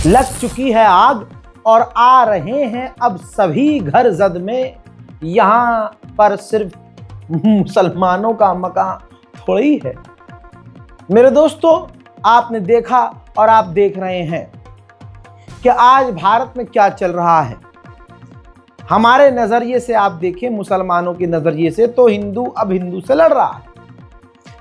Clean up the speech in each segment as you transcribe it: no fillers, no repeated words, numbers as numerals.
लग चुकी है आग और आ रहे हैं अब सभी घर जद में। यहाँ पर सिर्फ मुसलमानों का मकान थोड़ी है। मेरे दोस्तों, आपने देखा और आप देख रहे हैं कि आज भारत में क्या चल रहा है। हमारे नजरिए से आप देखें, मुसलमानों के नजरिए से तो हिंदू अब हिंदू से लड़ रहा है।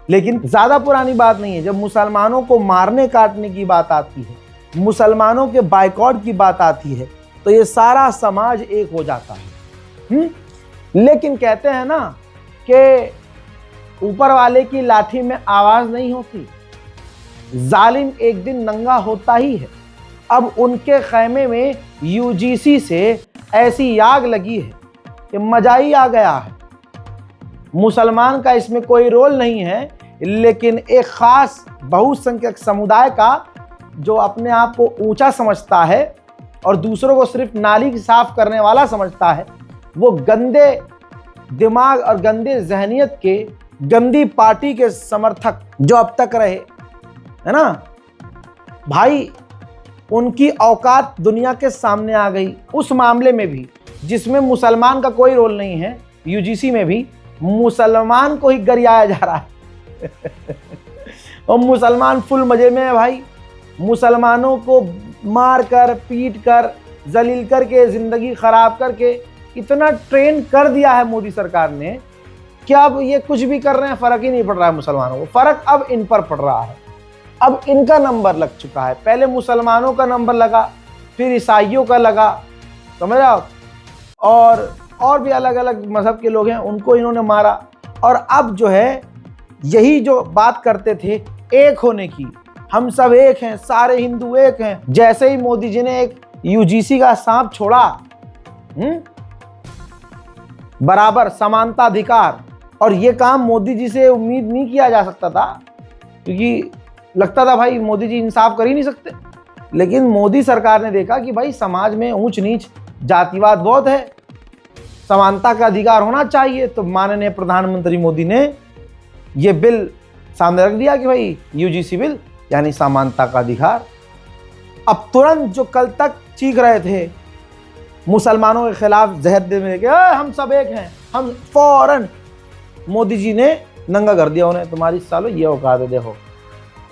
लेकिन ज्यादा पुरानी बात नहीं है, जब मुसलमानों को मारने काटने की बात आती है, मुसलमानों के बाइकॉट की बात आती है, तो ये सारा समाज एक हो जाता है। लेकिन कहते हैं ना कि ऊपर वाले की लाठी में आवाज नहीं होती, जालिम एक दिन नंगा होता ही है। अब उनके खैमे में यूजीसी से ऐसी आग लगी है कि मजा ही आ गया है। मुसलमान का इसमें कोई रोल नहीं है, लेकिन एक खास बहुसंख्यक समुदाय का जो अपने आप को ऊंचा समझता है और दूसरों को सिर्फ नाली साफ करने वाला समझता है, वो गंदे दिमाग और गंदे जहनियत के गंदी पार्टी के समर्थक जो अब तक रहे, है ना भाई, उनकी औकात दुनिया के सामने आ गई। उस मामले में भी जिसमें मुसलमान का कोई रोल नहीं है, यूजीसी में भी मुसलमान को ही गरियाया जा रहा है और मुसलमान फुल मजे में है भाई। मुसलमानों को मार कर, पीट कर, जलील करके, जिंदगी खराब करके इतना ट्रेन कर दिया है मोदी सरकार ने कि अब ये कुछ भी कर रहे हैं, फर्क ही नहीं पड़ रहा है मुसलमानों को। फर्क अब इन पर पड़ रहा है। अब इनका नंबर लग चुका है। पहले मुसलमानों का नंबर लगा, फिर ईसाइयों का लगा, समझ रहे हो, और भी अलग अलग मजहब के लोग हैं, उनको इन्होंने मारा। और अब जो है, यही जो बात करते थे एक होने की, हम सब एक हैं, सारे हिंदू एक हैं, जैसे ही मोदी जी ने एक यूजीसी का सांप छोड़ा, बराबर समानता अधिकार, और ये काम मोदी जी से उम्मीद नहीं किया जा सकता था, क्योंकि लगता था भाई मोदी जी इंसाफ कर ही नहीं सकते। लेकिन मोदी सरकार ने देखा कि भाई समाज में ऊंच नीच, जातिवाद बहुत है, समानता का अधिकार होना चाहिए, तो माननीय प्रधानमंत्री मोदी ने ये बिल सामने रख दिया कि भाई यूजीसी बिल यानी समानता का अधिकार। अब तुरंत जो कल तक चीख रहे थे मुसलमानों के खिलाफ जहर देने के, हम सब एक हैं, हम फौरन मोदी जी ने नंगा कर दिया उन्हें। तुम्हारी सालों ये औकात है, देखो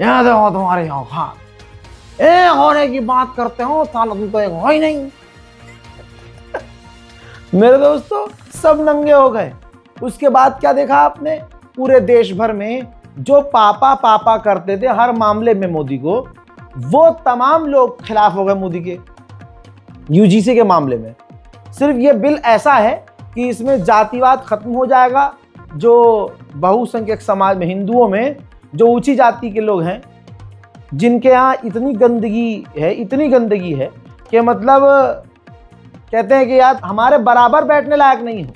यहाँ देखो तुम्हारे औकात, एक होने की बात करते हो, सालों तुम तो एक हो ही नहीं। मेरे दोस्तों, सब नंगे हो गए। उसके बाद क्या देखा आपने? पूरे देश भर में जो पापा पापा करते थे हर मामले में मोदी को, वो तमाम लोग खिलाफ हो गए मोदी के यूजीसी के मामले में। सिर्फ ये बिल ऐसा है कि इसमें जातिवाद खत्म हो जाएगा। जो बहुसंख्यक समाज में, हिंदुओं में जो ऊंची जाति के लोग हैं, जिनके यहाँ इतनी गंदगी है कि मतलब कहते हैं कि यार हमारे बराबर बैठने लायक नहीं हो।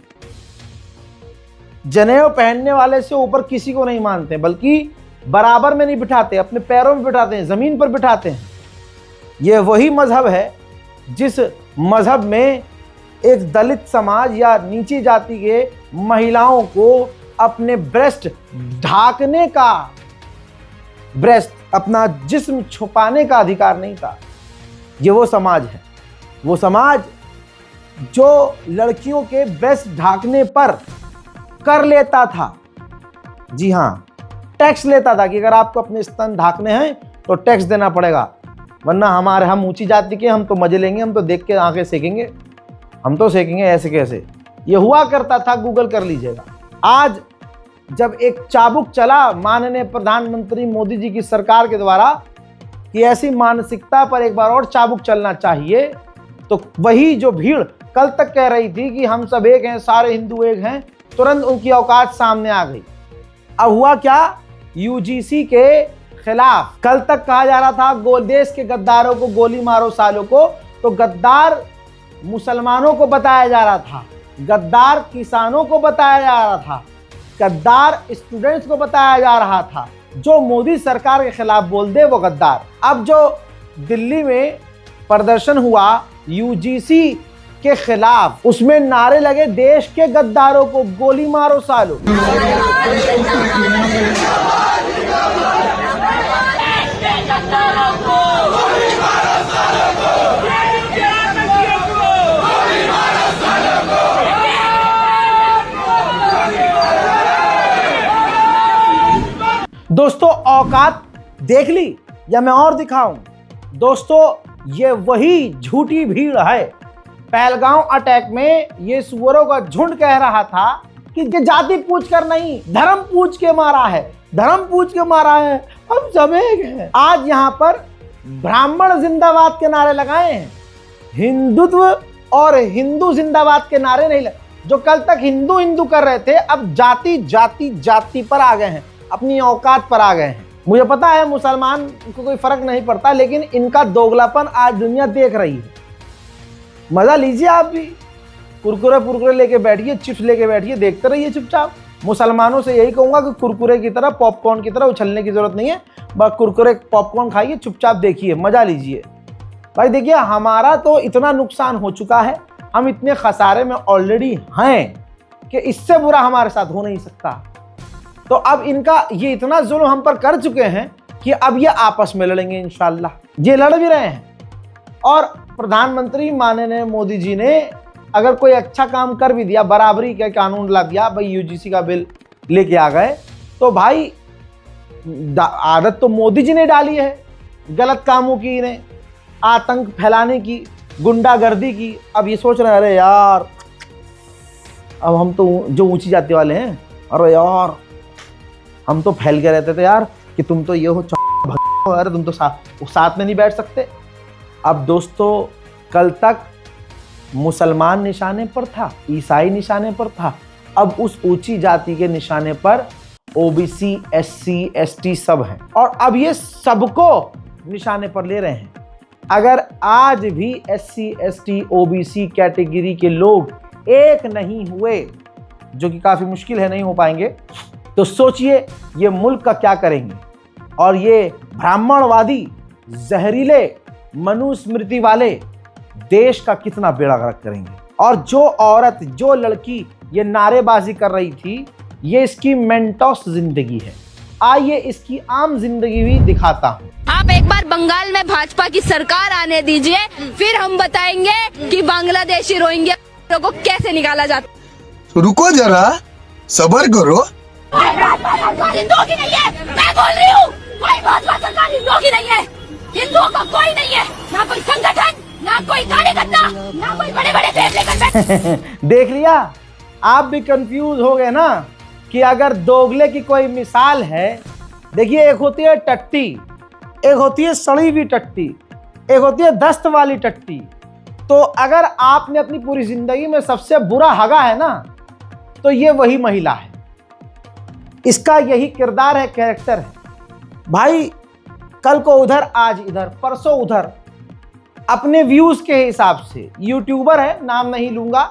जनेऊ पहनने वाले से ऊपर किसी को नहीं मानते, बल्कि बराबर में नहीं बिठाते, अपने पैरों में बिठाते हैं, जमीन पर बिठाते हैं। ये वही मजहब है जिस मजहब में एक दलित समाज या नीची जाति के महिलाओं को अपने ब्रेस्ट ढाकने का, अपना जिस्म छुपाने का अधिकार नहीं था। ये वो समाज है, वो समाज जो लड़कियों के ब्रेस्ट ढाकने पर कर लेता था, जी हाँ, टैक्स लेता था कि अगर आपको अपने स्तन ढाकने हैं तो टैक्स देना पड़ेगा, वरना हम ऊंची जाति के, हम तो मजे लेंगे, हम तो देख के आंखें सेकेंगे, हम तो सेकेंगे ऐसे कैसे। ये हुआ करता था, गूगल कर लीजिएगा। आज जब एक चाबुक चला माननीय प्रधानमंत्री मोदी जी की सरकार के द्वारा कि ऐसी मानसिकता पर एक बार और चाबुक चलना चाहिए, तो वही जो भीड़ कल तक कह रही थी कि हम सब एक हैं, सारे हिंदू एक हैं, तुरंत उनकी औकात सामने आ गई। अब हुआ क्या? यूजीसी के खिलाफ कल तक कहा जा रहा था देश के गद्दारों को गोली मारो सालों को, तो गद्दार मुसलमानों को बताया जा रहा था, गद्दार किसानों को बताया जा रहा था, गद्दार स्टूडेंट्स को बताया जा रहा था। जो मोदी सरकार के खिलाफ बोल दे वो गद्दार। अब जो दिल्ली में प्रदर्शन हुआ यूजीसी के खिलाफ, उसमें नारे लगे देश के गद्दारों को गोली मारो सालो। दोस्तों औकात देख ली या मैं और दिखाऊं? दोस्तों ये वही झूठी भीड़ है। पहलगांव अटैक में ये सुअरों का झुंड कह रहा था कि जाति पूछ कर नहीं, धर्म पूछ के मारा है, धर्म पूछ के मारा है, हम सब एक हैं। आज यहाँ पर ब्राह्मण जिंदाबाद के नारे लगाए हैं, हिंदुत्व और हिंदू जिंदाबाद के नारे नहीं लगे। जो कल तक हिंदू हिंदू कर रहे थे अब जाति जाति जाति पर आ गए हैं, अपनी औकात पर आ गए हैं। मुझे पता है मुसलमान को कोई फर्क नहीं पड़ता, लेकिन इनका दोगलापन आज दुनिया देख रही है। मजा लीजिए आप भी, कुरकुरे पुरकुरे लेके बैठिए, चिप्स लेके बैठिए, देखते रहिए चुपचाप। मुसलमानों से यही कहूंगा कि कुरकुरे की तरह, पॉपकॉर्न की तरह उछलने की जरूरत नहीं है, बस कुरकुरे पॉपकॉर्न खाइए, चुपचाप देखिए, मजा लीजिए। भाई देखिए हमारा तो इतना नुकसान हो चुका है, हम इतने खसारे में ऑलरेडी हैं कि इससे बुरा हमारे साथ हो नहीं सकता। तो अब इनका ये इतना जुल्म हम पर कर चुके हैं कि अब ये आपस में लड़ेंगे इंशाल्लाह। ये लड़ भी रहे हैं। और प्रधानमंत्री माननीय मोदी जी ने अगर कोई अच्छा काम कर भी दिया, बराबरी का कानून ला दिया, भाई यूजीसी का बिल लेके आ गए, तो भाई आदत तो मोदी जी ने डाली है गलत कामों की, इन्हें आतंक फैलाने की, गुंडागर्दी की। अब ये सोच रहे हैं अरे यार अब हम तो जो ऊंची जाति वाले हैं, अरे यार हम तो फैल के रहते थे यार कि तुम तो ये हो, अरे तुम तो साथ में नहीं बैठ सकते। अब दोस्तों कल तक मुसलमान निशाने पर था, ईसाई निशाने पर था, अब उस ऊंची जाति के निशाने पर ओबीसी, एससी, एसटी सब हैं, और अब ये सबको निशाने पर ले रहे हैं। अगर आज भी एससी, एसटी, ओबीसी कैटेगरी के लोग एक नहीं हुए, जो कि काफी मुश्किल है, नहीं हो पाएंगे, तो सोचिए ये मुल्क का क्या करेंगे। और ये ब्राह्मणवादी जहरीले मनुस्मृति वाले देश का कितना बेड़ा गर्क करेंगे। और जो औरत, जो लड़की ये नारेबाजी कर रही थी, ये इसकी मेंटोस जिंदगी है। आइए इसकी आम जिंदगी भी दिखाता हूँ। आप एक बार बंगाल में भाजपा की सरकार आने दीजिए, फिर हम बताएंगे कि बांग्लादेशी रोहिंग्या को कैसे निकाला जाता। रुको जरा, सब्र करो। हिंदुओं की नहीं है, मैं बोल रही हूँ, कोई भाजपा सरकार हिंदुओं की नहीं है, हिंदुओं का कोई नहीं है, ना कोई संगठन, ना कोई कार्यकर्ता, ना कोई बड़े बड़े पेड़ लेकर। देख लिया, आप भी कंफ्यूज हो गए ना कि अगर दोगले की कोई मिसाल है। देखिए एक होती है टट्टी, एक होती है सड़ी हुई टट्टी, एक होती है दस्त वाली टट्टी। तो अगर आपने अपनी पूरी जिंदगी में सबसे बुरा हगा है ना, तो ये वही महिला है, इसका यही किरदार है, कैरेक्टर है। भाई कल को उधर, आज इधर, परसों उधर, अपने व्यूज के हिसाब से, यूट्यूबर है, नाम नहीं लूंगा,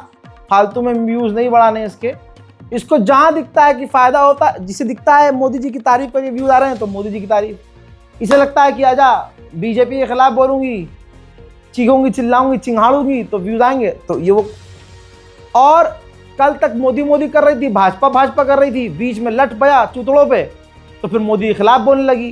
फालतू में व्यूज नहीं बढ़ाने इसके। इसको जहां दिखता है कि फायदा होता, जिसे दिखता है मोदी जी की तारीफ पर ये व्यूज आ रहे हैं तो मोदी जी की तारीफ, इसे लगता है कि आजा बीजेपी के खिलाफ बोलूंगी, चीखूंगी, चिल्लाऊंगी, चिंगाड़ूंगी तो व्यूज आएंगे, तो ये वो। और कल तक मोदी मोदी कर रही थी, भाजपा भाजपा कर रही थी, बीच में लट पया चूतड़ों पे, तो फिर मोदी के खिलाफ बोलने लगी,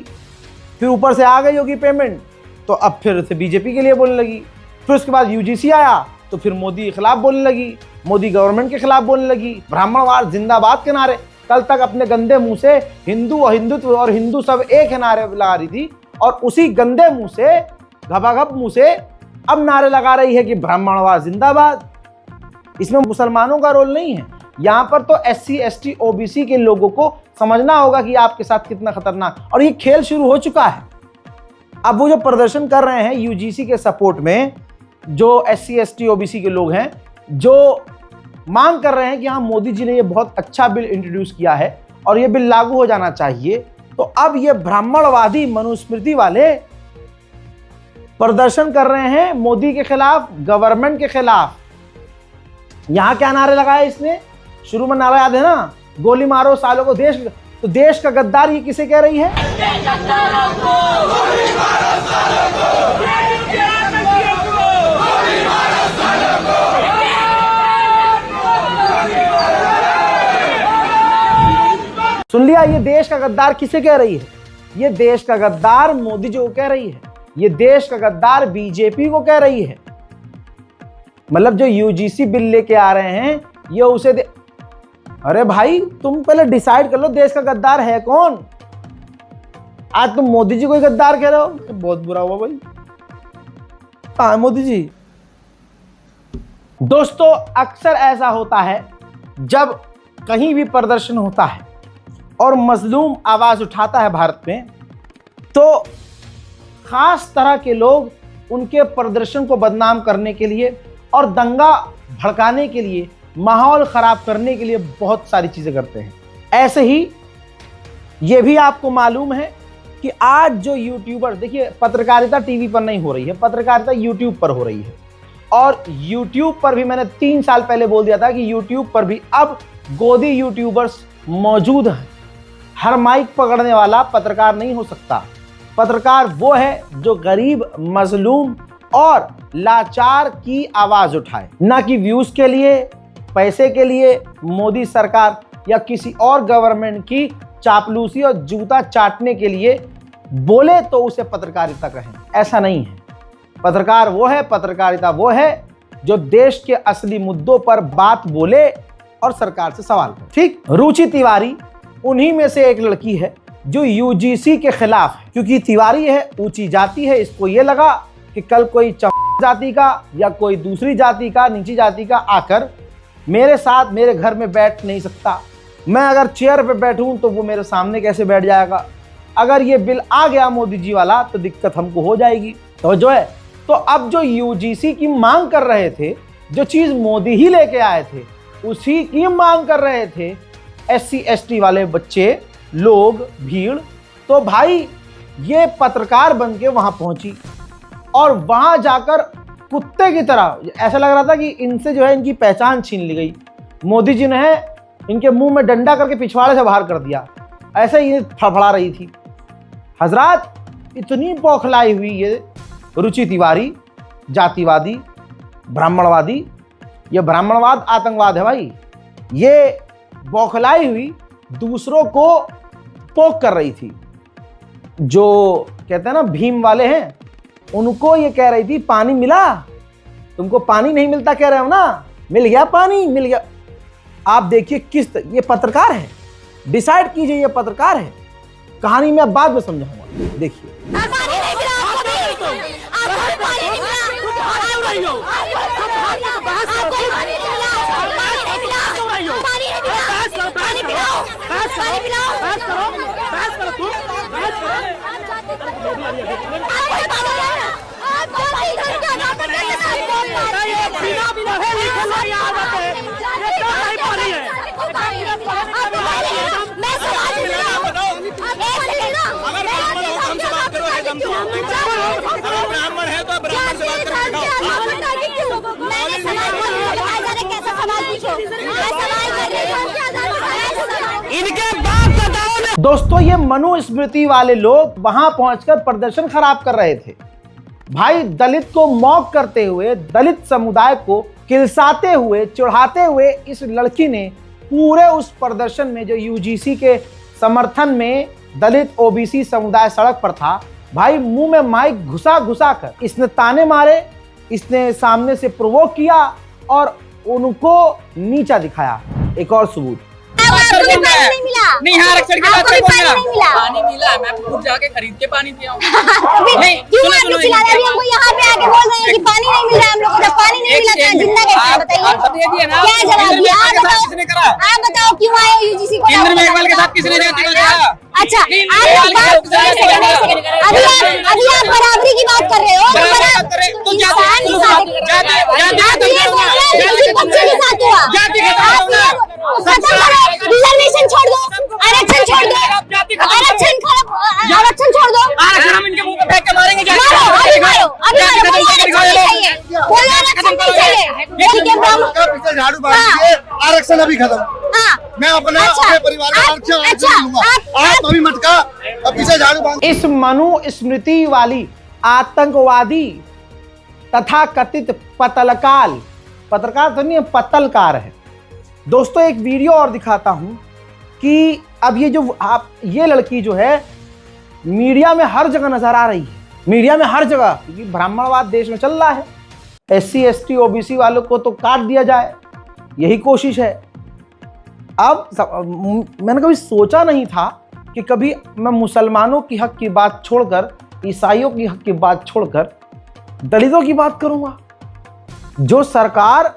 फिर ऊपर से आ गई होगी पेमेंट, तो अब फिर से बीजेपी के लिए बोलने लगी, फिर उसके बाद यूजीसी आया तो फिर मोदी के खिलाफ बोलने लगी, मोदी गवर्नमेंट के खिलाफ बोलने लगी, ब्राह्मणवाद जिंदाबाद के नारे। कल तक अपने गंदे मुंह से हिंदू और हिंदुत्व और हिंदू सब एक है नारे लगा रही थी, और उसी गंदे मुंह से, घबाघब मुंह से अब नारे लगा रही है कि ब्राह्मणवाद जिंदाबाद। इसमें मुसलमानों का रोल नहीं है, यहाँ पर तो एससी, एसटी, ओबीसी के लोगों को समझना होगा कि आपके साथ कितना खतरनाक, और ये खेल शुरू हो चुका है। अब वो जो प्रदर्शन कर रहे हैं यूजीसी के सपोर्ट में, जो एससी, एसटी, ओबीसी के लोग हैं, जो मांग कर रहे हैं कि हाँ मोदी जी ने ये बहुत अच्छा बिल इंट्रोड्यूस किया है और ये बिल लागू हो जाना चाहिए, तो अब ये ब्राह्मणवादी मनुस्मृति वाले प्रदर्शन कर रहे हैं मोदी के खिलाफ, गवर्नमेंट के खिलाफ। यहां क्या नारे लगाए इसने, शुरू में नारा याद है ना, गोली मारो सालों को देश, तो देश का गद्दार ये किसे कह रही है? सुन लिया, ये देश का गद्दार किसे कह रही है? ये देश का गद्दार मोदी जी को कह रही है, ये देश का गद्दार बीजेपी को कह रही है। मतलब जो यूजीसी बिल लेके आ रहे हैं ये उसे अरे भाई तुम पहले डिसाइड कर लो देश का गद्दार है कौन। आज तुम मोदी जी को ही गद्दार कह रहे हो, बहुत बुरा हुआ भाई। हाँ मोदी जी। दोस्तों अक्सर ऐसा होता है जब कहीं भी प्रदर्शन होता है और मजलूम आवाज उठाता है भारत में, तो खास तरह के लोग उनके प्रदर्शन को बदनाम करने के लिए और दंगा भड़काने के लिए, माहौल खराब करने के लिए बहुत सारी चीजें करते हैं। ऐसे ही ये भी आपको मालूम है कि आज जो यूट्यूबर, देखिए पत्रकारिता टीवी पर नहीं हो रही है, पत्रकारिता यूट्यूब पर हो रही है। और यूट्यूब पर भी मैंने 3 साल पहले बोल दिया था कि यूट्यूब पर भी अब गोदी यूट्यूबर्स मौजूद हैं। हर माइक पकड़ने वाला पत्रकार नहीं हो सकता। पत्रकार वो है जो गरीब, मजलूम और लाचार की आवाज उठाए, ना कि व्यूज के लिए, पैसे के लिए, मोदी सरकार या किसी और गवर्नमेंट की चापलूसी और जूता चाटने के लिए बोले तो उसे पत्रकारिता कहें। ऐसा नहीं है। पत्रकार वो है, पत्रकारिता वो है जो देश के असली मुद्दों पर बात बोले और सरकार से सवाल करे। ठीक, रुचि तिवारी उन्हीं में से एक लड़की है जो यूजीसी के खिलाफ है, क्योंकि तिवारी है, ऊंची जाति है। इसको ये लगा कि कल कोई जाति का या कोई दूसरी जाति का, नीची जाति का आकर मेरे साथ मेरे घर में बैठ नहीं सकता। मैं अगर चेयर पे बैठूं तो वो मेरे सामने कैसे बैठ जाएगा। अगर ये बिल आ गया मोदी जी वाला तो दिक्कत हमको हो जाएगी। तो जो है, तो अब जो यूजीसी की मांग कर रहे थे, जो चीज मोदी ही लेके आए थे, उसी की मांग कर रहे थे SC ST वाले बच्चे, लोग, भीड़। तो भाई ये पत्रकार बन के वहां पहुंची और वहां जाकर कुत्ते की तरह, ऐसा लग रहा था कि इनसे जो है इनकी पहचान छीन ली गई। मोदी जी ने इनके मुंह में डंडा करके पिछवाड़े से बाहर कर दिया, ऐसे ही फड़फड़ा रही थी। हजरात, इतनी बौखलाई हुई ये रुचि तिवारी, जातिवादी, ब्राह्मणवादी। ये ब्राह्मणवाद आतंकवाद है भाई। ये बौखलाई हुई दूसरों को पोक कर रही थी। जो कहते हैं ना भीम वाले हैं, उनको ये कह रही थी पानी मिला, तुमको पानी नहीं मिलता कह रहे हो ना, मिल गया पानी, मिल गया। आप देखिए ये पत्रकार है, डिसाइड कीजिए ये पत्रकार है। कहानी मैं बाद में समझाऊंगा, देखिए। दोस्तों ये मनुस्मृति वाले लोग वहां पहुंचकर प्रदर्शन खराब कर रहे थे भाई। दलित को मॉक करते हुए, दलित समुदाय को किलसाते हुए, चिढ़ाते हुए इस लड़की ने पूरे उस प्रदर्शन में, जो यूजीसी के समर्थन में दलित OBC समुदाय सड़क पर था भाई, मुंह में माइक घुसा घुसा कर इसने ताने मारे, इसने सामने से प्रोवोक किया और उनको नीचा दिखाया। एक और सबूत, नहीं आरक्षण की बात पानी मिला, मैं खुद जाके खरीद के पानी पिया हूँ। हमको यहाँ पे आके बोल रहे हैं कि पानी नहीं मिल रहा है हम लोग को, जब पानी नहीं मिला तो जिंदा कैसे है बताइए? क्या जवाब दिया आप बताओ क्यों आए यूजीसी को? केंद्र मेघवाल के साथ किसने किया? अच्छा अभी आप बराबरी की बात कर रहे हो, रिजर्वेशन छोड़ दो, आरक्षण छोड़ दो, आरक्षण छोड़ दो, आरक्षण हम इनके मुंह पे फेंक के मारेंगे। झाड़ू मार आरक्षण अभी खत्म। मैं अपना अपने परिवार का आरक्षण दूंगा, आप अभी मटका अब पीछे झाड़ू बांध। इस मनुस्मृति वाली आतंकवादी तथा कथित पत्रकार तो नहीं, पत्तलकार है। दोस्तों एक वीडियो और दिखाता हूं कि अब ये लड़की जो है मीडिया में हर जगह नजर आ रही है, मीडिया में हर जगह, क्योंकि ब्राह्मणवाद देश में चल रहा है। SC ST OBC वालों को तो काट दिया जाए, यही कोशिश है। अब मैंने कभी सोचा नहीं था कि कि कभी मैं मुसलमानों की हक की बात छोड़कर, ईसाइयों की हक की बात छोड़कर दलितों की बात करूंगा। जो सरकार,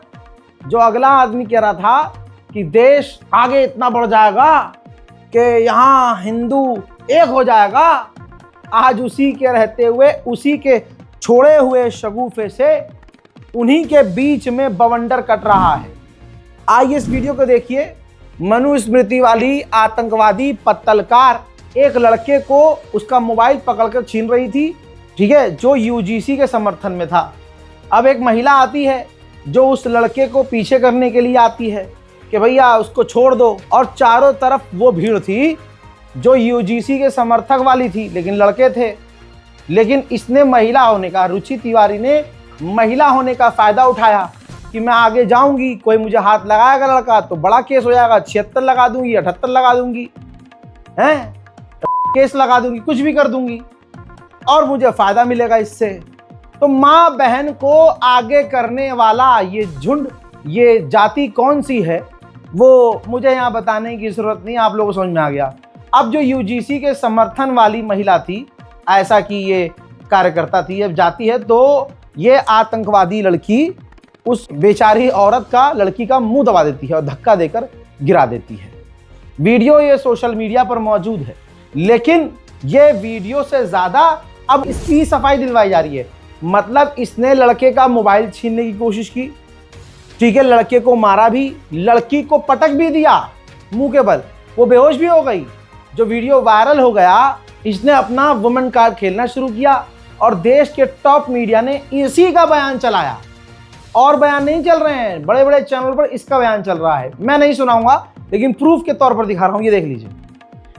जो अगला आदमी कह रहा था कि देश आगे इतना बढ़ जाएगा कि यहाँ हिंदू एक हो जाएगा, आज उसी के रहते हुए, उसी के छोड़े हुए शगुफे से उन्हीं के बीच में बवंडर कट रहा है। आइए इस वीडियो को देखिए। मनुस्मृति वाली आतंकवादी पत्तलकार एक लड़के को उसका मोबाइल पकड़कर छीन रही थी, ठीक है, जो यूजीसी के समर्थन में था। अब एक महिला आती है जो उस लड़के को पीछे करने के लिए आती है कि भैया उसको छोड़ दो, और चारों तरफ वो भीड़ थी जो यूजीसी के समर्थक वाली थी, लेकिन लड़के थे। लेकिन इसने महिला होने का, रुचि तिवारी ने महिला होने का फायदा उठाया कि मैं आगे जाऊंगी, कोई मुझे हाथ लगाएगा लड़का तो बड़ा केस हो जाएगा, 76 लगा दूंगी, 78 लगा दूंगी, हैं, केस लगा दूंगी, कुछ भी कर दूंगी और मुझे फायदा मिलेगा इससे। तो माँ बहन को आगे करने वाला ये झुंड, ये जाति कौन सी है वो मुझे यहाँ बताने की जरूरत नहीं, आप लोगों को समझ में आ गया। अब जो यूजीसी के समर्थन वाली महिला थी, ऐसा कि ये कार्यकर्ता थी, अब जाती है तो ये आतंकवादी लड़की उस बेचारी औरत का, लड़की का मुंह दबा देती है और धक्का देकर गिरा देती है। वीडियो ये सोशल मीडिया पर मौजूद है, लेकिन ये वीडियो से ज़्यादा अब इसकी सफाई दिलवाई जा रही है। मतलब इसने लड़के का मोबाइल छीनने की कोशिश की, ठीक है, लड़के को मारा भी, लड़की को पटक भी दिया मुंह के बल, वो बेहोश भी हो गई। जो वीडियो वायरल हो गया, इसने अपना वुमेन कार्ड खेलना शुरू किया और देश के टॉप मीडिया ने इसी का बयान चलाया। और बयान नहीं चल रहे हैं, बड़े बड़े चैनल पर इसका बयान चल रहा है। मैं नहीं सुनाऊंगा, लेकिन प्रूफ के तौर पर दिखा रहा हूं, ये देख लीजिए,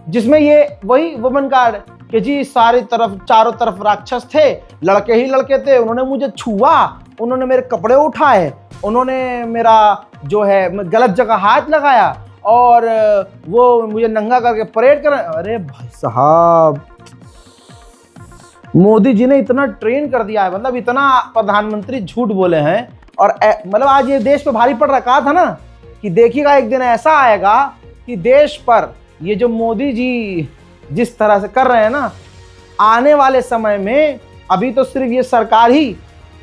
जिसमें ये वही वुमेन कार्ड कि जी सारी तरफ, चारों तरफ राक्षस थे, लड़के ही लड़के थे, उन्होंने मुझे छुआ, उन्होंने मेरे कपड़े उठाए, उन्होंने मेरा जो है गलत जगह हाथ लगाया और वो मुझे नंगा करके परेड कर। अरे भाई साहब, मोदी जी ने इतना ट्रेन कर दिया है, मतलब इतना प्रधानमंत्री झूठ बोले हैं। और मतलब आज ये देश पे भारी पड़ रखा था ना कि देखिएगा एक दिन ऐसा आएगा कि देश पर ये जो मोदी जी जिस तरह से कर रहे हैं ना, आने वाले समय में, अभी तो सिर्फ ये सरकार ही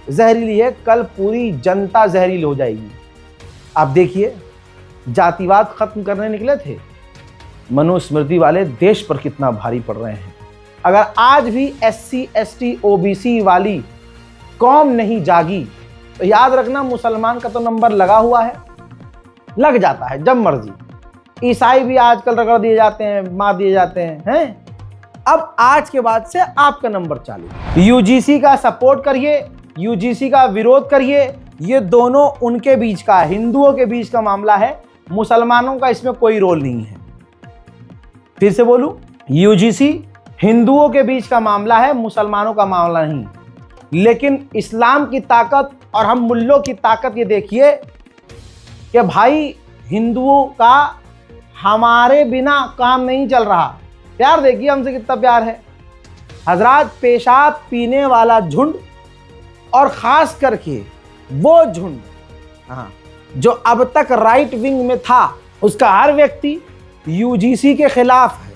जहरीली है, कल पूरी जनता जहरीली हो जाएगी। आप देखिए, जातिवाद खत्म करने निकले थे, मनुस्मृति वाले देश पर कितना भारी पड़ रहे हैं। अगर आज भी SC ST OBC वाली कौम नहीं जागी तो याद रखना मुसलमान का तो नंबर लगा हुआ है, लग जाता है जब मर्जी। ईसाई भी आजकल रगड़ दिए जाते हैं, मार दिए जाते हैं। अब आज के बाद से आपका नंबर चालू। यूजीसी का सपोर्ट करिए, यूजीसी का विरोध करिए, ये दोनों उनके बीच का, हिंदुओं के बीच का मामला है, मुसलमानों का इसमें कोई रोल नहीं है। फिर से बोलूं, यूजीसी हिंदुओं के बीच का मामला है, मुसलमानों का मामला नहीं। लेकिन इस्लाम की ताकत और हम मुल्लों की ताकत ये देखिए कि भाई हिंदुओं का हमारे बिना काम नहीं चल रहा। प्यार देखिए हमसे कितना प्यार है हजरात। पेशाब पीने वाला झुंड और खास करके वो झुंड, हाँ, जो अब तक राइट विंग में था, उसका हर व्यक्ति यूजीसी के खिलाफ है।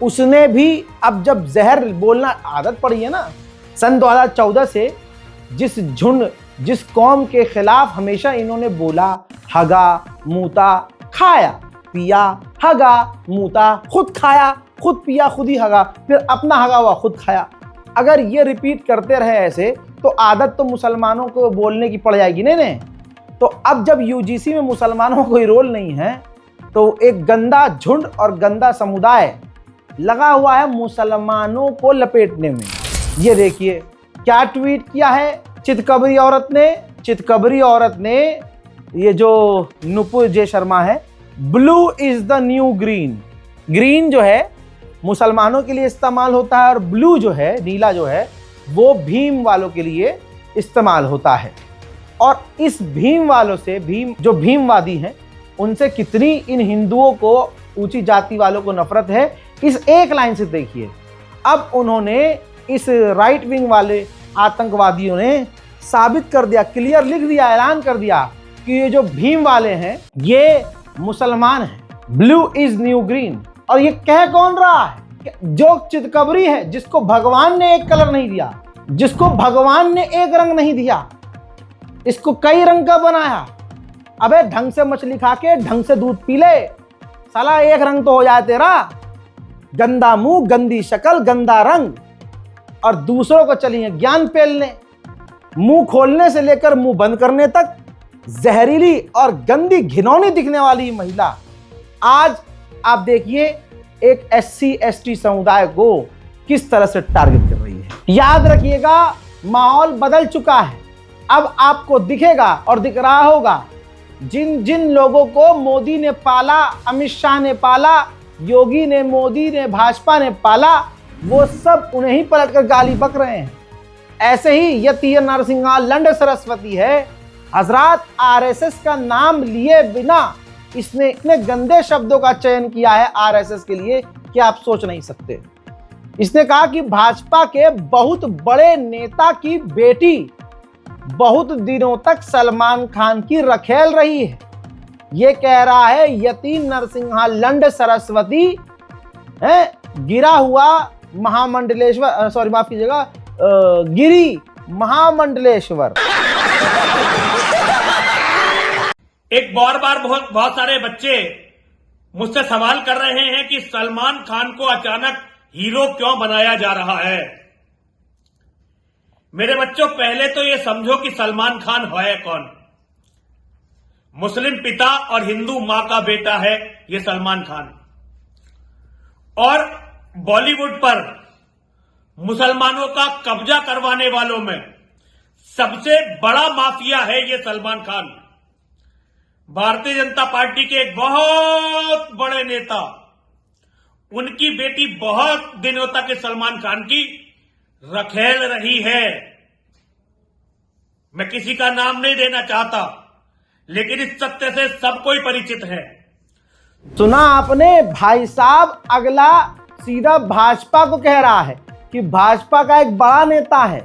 उसने भी अब जब जहर बोलना आदत पड़ी है ना, सन 2014 से जिस झुंड, जिस कौम के खिलाफ हमेशा इन्होंने बोला, हगा मूता खाया पिया, हगा मूता, खुद खाया खुद पिया, खुद ही हगा, फिर अपना हगा हुआ खुद खाया। अगर ये रिपीट करते रहे ऐसे तो आदत तो मुसलमानों को बोलने की पड़ जाएगी। नहीं। तो अब जब यूजीसी में मुसलमानों का कोई रोल नहीं है तो एक गंदा झुंड और गंदा समुदाय लगा हुआ है मुसलमानों को लपेटने में। ये देखिए क्या ट्वीट किया है चितकबरी औरत ने, ये जो नुपुर जे शर्मा है, blue is the new green. Green जो है मुसलमानों के लिए इस्तेमाल होता है और ब्लू जो है, नीला जो है, वो भीम वालों के लिए इस्तेमाल होता है। और इस भीम वालों से, जो भीमवादी हैं, उनसे कितनी इन हिंदुओं को, ऊंची जाति वालों को नफरत है, इस एक लाइन से देखिए। अब उन्होंने इस राइट विंग वाले आतंकवादियों ने साबित कर दिया, क्लियर लिख दिया, ऐलान कर दिया कि ये जो भीम वाले हैं ये मुसलमान हैं। Blue is new green. और ये कह कौन रहा है? जो चितकबरी है, जिसको भगवान ने एक कलर नहीं दिया, जिसको भगवान ने एक रंग नहीं दिया, इसको कई रंग का बनाया। अबे ढंग से मछली खा के ढंग से दूध पी ले, साला एक रंग तो हो जाए तेरा। गंदा मुंह, गंदी शक्ल, गंदा रंग, और दूसरों को चलिए ज्ञान पेलने। मुंह खोलने से लेकर मुंह बंद करने तक जहरीली और गंदी घिनौनी दिखने वाली महिला आज आप देखिए एक SC ST समुदाय को किस तरह से टारगेट कर रही है। याद रखिएगा, माहौल बदल चुका है। अब आपको दिखेगा और दिख रहा होगा, जिन जिन लोगों को मोदी ने पाला, अमित शाह ने पाला, योगी ने, मोदी ने, भाजपा ने पाला, वो सब उन्हें ही पलटकर गाली बक रहे हैं। ऐसे ही ये तीर नरसिंहा लंड सरस्वती है। हजरात, RSS का नाम लिए बिना इसने इतने गंदे शब्दों का चयन किया है RSS के लिए कि आप सोच नहीं सकते। इसने कहा कि भाजपा के बहुत बड़े नेता की बेटी बहुत दिनों तक सलमान खान की रखेल रही है। ये कह रहा है यतीम नरसिंहा लंड सरस्वती है, गिरा हुआ महामंडलेश्वर, सॉरी माफ कीजिएगा, गिरी महामंडलेश्वर। एक बार बहुत सारे बच्चे मुझसे सवाल कर रहे हैं कि सलमान खान को अचानक हीरो क्यों बनाया जा रहा है। मेरे बच्चों, पहले तो ये समझो कि सलमान खान है कौन। मुस्लिम पिता और हिंदू मां का बेटा है ये सलमान खान, और बॉलीवुड पर मुसलमानों का कब्जा करवाने वालों में सबसे बड़ा माफिया है ये सलमान खान। भारतीय जनता पार्टी के एक बहुत बड़े नेता, उनकी बेटी बहुत दिनों तक इस सलमान खान की रखेल रही है। मैं किसी का नाम नहीं देना चाहता, लेकिन इस सत्य से सब कोई परिचित है। सुना आपने भाई साहब, अगला सीधा भाजपा को कह रहा है कि भाजपा का एक बड़ा नेता है।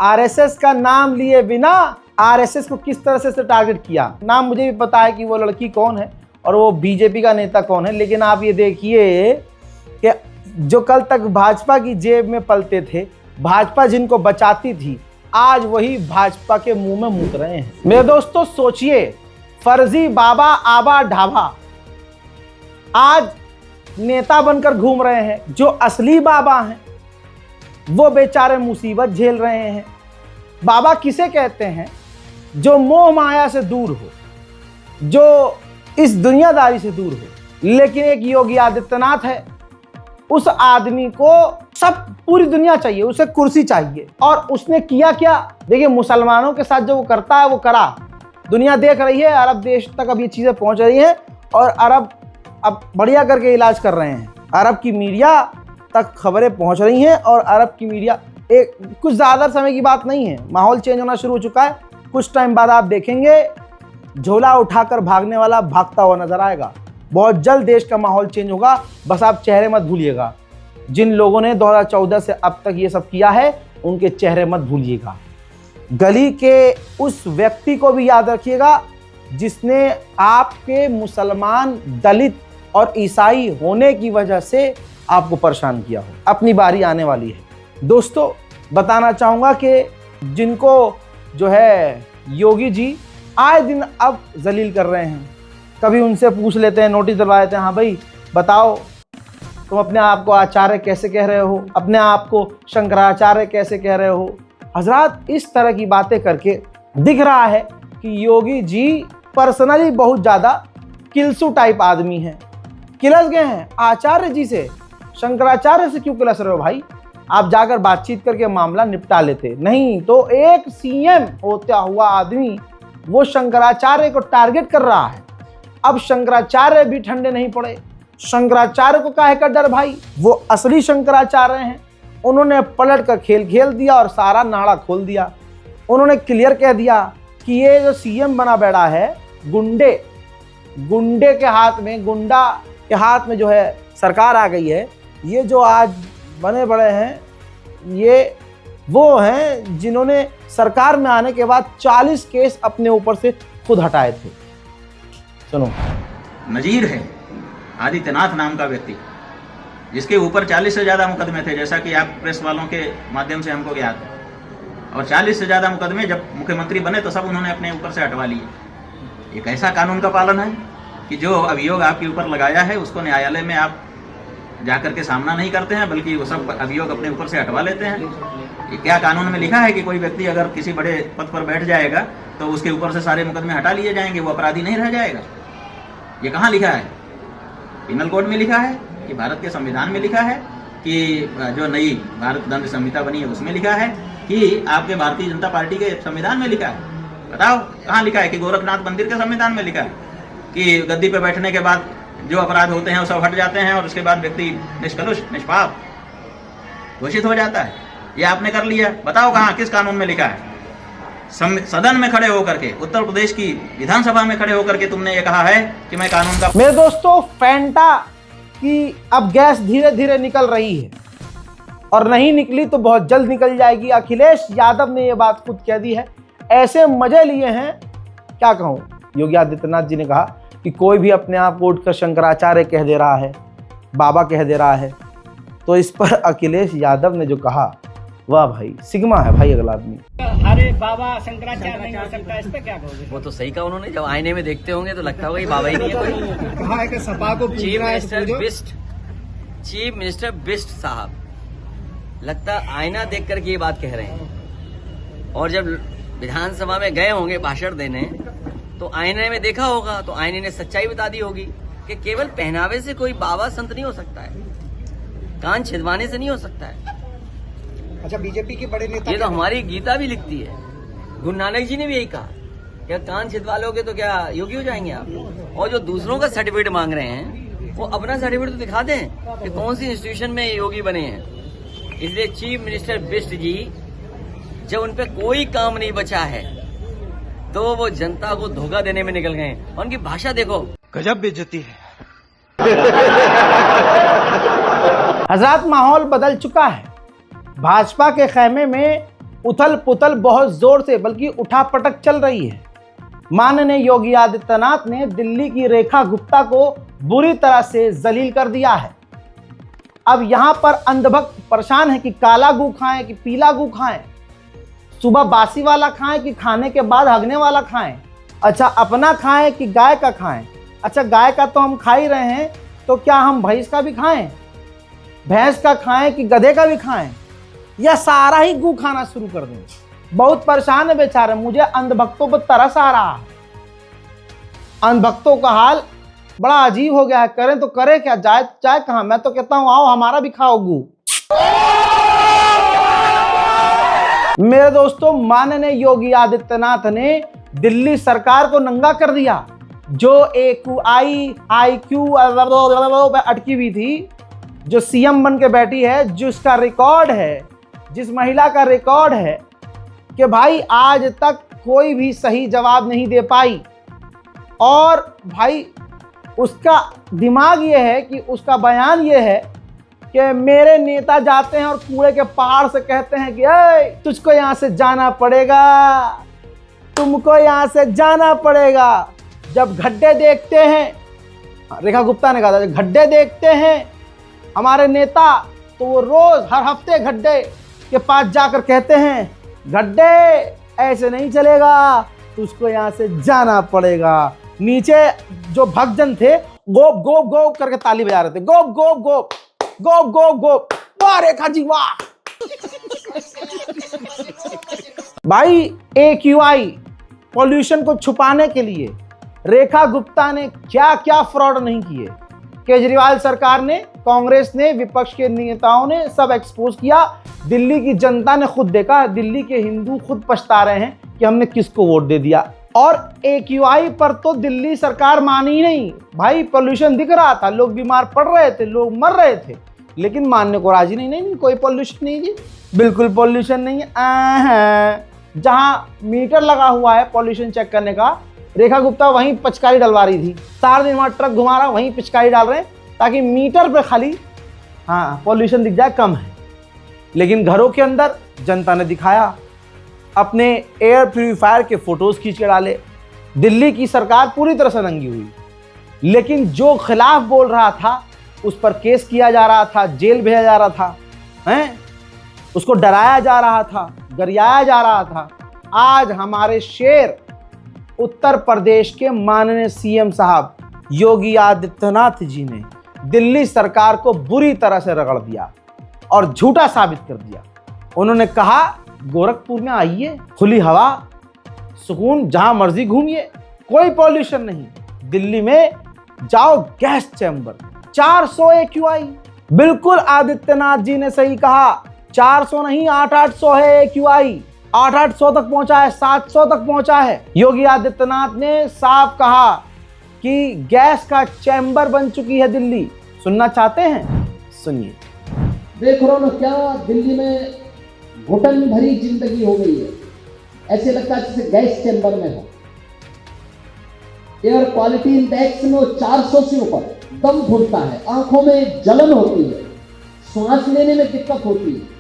RSS का नाम लिए बिना RSS को किस तरह से टारगेट किया। नाम मुझे भी पता है कि वो लड़की कौन है और वो बीजेपी का नेता कौन है, लेकिन आप ये देखिए कि जो कल तक भाजपा की जेब में पलते थे, भाजपा जिनको बचाती थी, आज वही भाजपा के मुंह में मूत रहे हैं। मेरे दोस्तों सोचिए, फर्जी बाबा आबा ढाबा आज नेता बनकर घूम रहे हैं। जो असली बाबा हैं वो बेचारे मुसीबत झेल रहे हैं। बाबा किसे कहते हैं? जो मोह माया से दूर हो, जो इस दुनियादारी से दूर हो। लेकिन एक योगी आदित्यनाथ है, उस आदमी को सब पूरी दुनिया चाहिए, उसे कुर्सी चाहिए। और उसने किया क्या? देखिए, मुसलमानों के साथ जो वो करता है वो करा। दुनिया देख रही है, अरब देश तक अब ये चीजें पहुंच रही हैं और अरब अब बढ़िया करके इलाज कर रहे हैं। अरब की मीडिया तक खबरें पहुंच रही हैं और अरब की मीडिया एक कुछ ज़्यादा समय की बात नहीं है, माहौल चेंज होना शुरू हो चुका है। कुछ टाइम बाद आप देखेंगे झोला उठाकर भागने वाला भागता हुआ नजर आएगा। बहुत जल्द देश का माहौल चेंज होगा, बस आप चेहरे मत भूलिएगा। जिन लोगों ने 2014 से अब तक ये सब किया है, उनके चेहरे मत भूलिएगा। गली के उस व्यक्ति को भी याद रखिएगा जिसने आपके मुसलमान, दलित और ईसाई होने की वजह से आपको परेशान किया हो। अपनी बारी आने वाली है। दोस्तों, बताना चाहूँगा कि जिनको जो है योगी जी आए दिन अब जलील कर रहे हैं, कभी उनसे पूछ लेते हैं, नोटिस डलवा देते हैं, हाँ भाई बताओ तुम अपने आप को आचार्य कैसे कह रहे हो, अपने आप को शंकराचार्य कैसे कह रहे हो। हजरात, इस तरह की बातें करके दिख रहा है कि योगी जी पर्सनली बहुत ज़्यादा किलसू टाइप आदमी हैं। किलस गए हैं आचार्य जी से, शंकराचार्य से क्यों किलस रहे हो भाई? आप जाकर बातचीत करके मामला निपटा लेते। नहीं तो एक CM होता हुआ आदमी वो शंकराचार्य को टारगेट कर रहा है। अब शंकराचार्य भी ठंडे नहीं पड़े। शंकराचार्य को काहे का डर भाई? वो असली शंकराचार्य हैं। उन्होंने पलट कर खेल खेल दिया और सारा नाड़ा खोल दिया। उन्होंने क्लियर कह दिया कि ये जो CM बना बैठा है, गुंडे के हाथ में, गुंडा के हाथ में जो है सरकार आ गई है। ये जो आज बने बड़े हैं, ये वो हैं जिन्होंने सरकार में आने के बाद 40 केस अपने ऊपर से खुद हटाए थे। सुनो, नजीर है आदित्यनाथ नाम का व्यक्ति, जिसके ऊपर 40 से ज़्यादा मुकदमे थे, जैसा कि आप प्रेस वालों के माध्यम से हमको ज्ञात है। और 40 से ज़्यादा मुकदमे जब मुख्यमंत्री बने तो सब उन्होंने अपने ऊपर से हटवा लिए। एक ऐसा कानून का पालन है कि जो अभियोग आपके ऊपर लगाया है उसको न्यायालय में आप जाकर के सामना नहीं करते हैं, बल्कि वो सब अभियोग अपने ऊपर से हटवा लेते हैं। ये क्या कानून में लिखा है कि कोई व्यक्ति अगर किसी बड़े पद पर बैठ जाएगा तो उसके ऊपर से सारे मुकदमे हटा लिए जाएंगे, वो अपराधी नहीं रह जाएगा? ये कहाँ लिखा है? पिनल कोड में लिखा है कि भारत के संविधान में लिखा है कि जो नई भारत दंड संहिता बनी है उसमें लिखा है कि आपके भारतीय जनता पार्टी के संविधान में लिखा है? बताओ कहाँ लिखा है? कि गोरखनाथ मंदिर के संविधान में लिखा है कि गद्दी पे बैठने के बाद जो अपराध होते हैं वो सब हट जाते हैं और उसके बाद व्यक्ति निष्कलुष निष्पाप घोषित हो जाता है? ये आपने कर लिया, बताओ कहाँ, किस कानून में लिखा है? सदन में खड़े होकर के, उत्तर प्रदेश की विधानसभा में खड़े होकर के तुमने ये कहा है कि मैं कानून का। मेरे दोस्तों, फैंटा की अब गैस धीरे धीरे निकल रही है और नहीं निकली तो बहुत जल्द निकल जाएगी। अखिलेश यादव ने ये बात खुद कह दी है। ऐसे मजे लिए हैं, क्या कहूं। योगी आदित्यनाथ जी ने कहा कि कोई भी अपने आप को उठकर शंकराचार्य कह दे रहा है, बाबा कह दे रहा है, तो इस पर अखिलेश यादव ने जो कहा, वाह भाई, सिग्मा है भाई अगला आदमी। अरे बाबा शंकराचार्य नहीं हो सकता, इस पे क्या कहोगे? वो तो सही कहा उन्होंने, जब आईने में देखते होंगे तो लगता होगा ये बाबा ही नहीं है कोई। कहा है कि सपा को चीफ मिनिस्टर बिस्ट साहब लगता आईना देख करके ये बात कह रहे हैं। और जब विधानसभा में गए होंगे भाषण देने तो आईने में देखा होगा तो आईने ने सच्चाई बता दी होगी कि केवल पहनावे से कोई बाबा संत नहीं हो सकता है, कान छिदवाने से नहीं हो सकता है। अच्छा, बीजेपी के बड़े नेता, ये तो हमारी गीता भी लिखती है, गुरु नानक जी ने भी यही कहा, क्या कान छिदवा लोगे तो क्या योगी हो जाएंगे आप? और जो दूसरों का सर्टिफिकेट मांग रहे हैं वो अपना सर्टिफिकेट तो दिखा दें कि कौन सी इंस्टीट्यूशन में योगी बने हैं। इसलिए चीफ मिनिस्टर बिष्ट जी जब उन पे कोई काम नहीं बचा है तो वो जनता को धोखा देने में निकल गए। और उनकी भाषा देखो, गजब बेइज्जती है। हजरात, माहौल बदल चुका है। भाजपा के खेमे में उथल पुथल बहुत जोर से बल्कि उठापटक चल रही है। माननीय योगी आदित्यनाथ ने दिल्ली की रेखा गुप्ता को बुरी तरह से जलील कर दिया है। अब यहां पर अंधभक्त परेशान है कि काला गू खाएं कि पीला गू खाएं, सुबह बासी वाला खाएं कि खाने के बाद हगने वाला खाएं, अच्छा अपना खाएं कि गाय का खाएं। अच्छा, गाय का तो हम खा ही रहे हैं, तो क्या हम भैंस का भी खाएं? भैंस का खाएं कि गधे का भी खाएं, या सारा ही गू खाना शुरू कर दें? बहुत परेशान है बेचारे। मुझे अंधभक्तों पर तरस आ रहा है। अंधभक्तों का हाल बड़ा अजीब हो गया है। करें तो करें क्या, जाए जाए कहां? मैं तो कहता हूं आओ हमारा भी खाओ गू। मेरे दोस्तों, माननीय योगी आदित्यनाथ ने दिल्ली सरकार को नंगा कर दिया। जो IQ अटकी हुई थी, जो CM बन के बैठी है, जिसका रिकॉर्ड है, जिस महिला का रिकॉर्ड है कि भाई आज तक कोई भी सही जवाब नहीं दे पाई। और भाई उसका दिमाग ये है कि उसका बयान ये है कि मेरे नेता जाते हैं और कूड़े के पहाड़ से कहते हैं कि ए, तुझको यहाँ से जाना पड़ेगा, तुमको यहाँ से जाना पड़ेगा। जब गड्ढे देखते हैं, रेखा गुप्ता ने कहा था, गड्ढे देखते हैं हमारे नेता तो वो रोज हर हफ्ते गड्ढे के पास जाकर कहते हैं, गड्ढे ऐसे नहीं चलेगा, तुझको यहाँ से जाना पड़ेगा। नीचे जो भक्तजन थे गोप गोप गोप करके ताली बजा रहे थे, गोप गोप गोप गोप गोप गोप। वाह रेखा जी वाह। भाई AQI पॉल्यूशन को छुपाने के लिए रेखा गुप्ता ने क्या क्या फ्रॉड नहीं किए। केजरीवाल सरकार ने, कांग्रेस ने, विपक्ष के नेताओं ने सब एक्सपोज किया। दिल्ली की जनता ने खुद देखा, दिल्ली के हिंदू खुद पछता रहे हैं कि हमने किसको वोट दे दिया। और AQI पर तो दिल्ली सरकार मानी ही नहीं। भाई पॉल्यूशन दिख रहा था, लोग बीमार पड़ रहे थे, लोग मर रहे थे, लेकिन मानने को राजी नहीं कोई पॉल्यूशन नहीं जी, बिल्कुल पॉल्यूशन नहीं है। जहां मीटर लगा हुआ है पॉल्यूशन चेक करने का, रेखा गुप्ता वहीं पिचकारी डलवा रही थी। 4 दिन वहां ट्रक घुमा रहा, वहीं पिचकारी डाल रहे हैं ताकि मीटर पे खाली पॉल्यूशन दिख जाए कम है। लेकिन घरों के अंदर जनता ने दिखाया, अपने एयर प्यूरिफायर के फोटोज खींच के डाले। दिल्ली की सरकार पूरी तरह से नंगी हुई। लेकिन जो खिलाफ बोल रहा था उस पर केस किया जा रहा था, जेल भेजा जा रहा था, हैं? उसको डराया जा रहा था, गरियाया जा रहा था। आज हमारे शेर उत्तर प्रदेश के माननीय सीएम साहब योगी आदित्यनाथ जी ने दिल्ली सरकार को बुरी तरह से रगड़ दिया और झूठा साबित कर दिया। उन्होंने कहा गोरखपुर में आइए, खुली हवा, सुकून, जहां मर्जी घूमिए, कोई पॉल्यूशन नहीं। दिल्ली में जाओ, गैस चैम्बर, 400 AQI। बिल्कुल आदित्यनाथ जी ने सही कहा, 400 नहीं 800 है AQI। 800 तक पहुंचा है, 700 तक पहुंचा है। योगी आदित्यनाथ ने साफ कहा कि गैस का चैम्बर बन चुकी है दिल्ली। सुनना चाहते हैं? सुनिए। देख रहे हो ना क्या दिल्ली में घुटन भरी जिंदगी हो गई है। ऐसे लगता है जैसे गैस चैम्बर में हो। एयर क्वालिटी इंडेक्स में 400 से ऊपर, दम घुटता है, आंखों में जलन होती है, सांस लेने में दिक्कत होती है।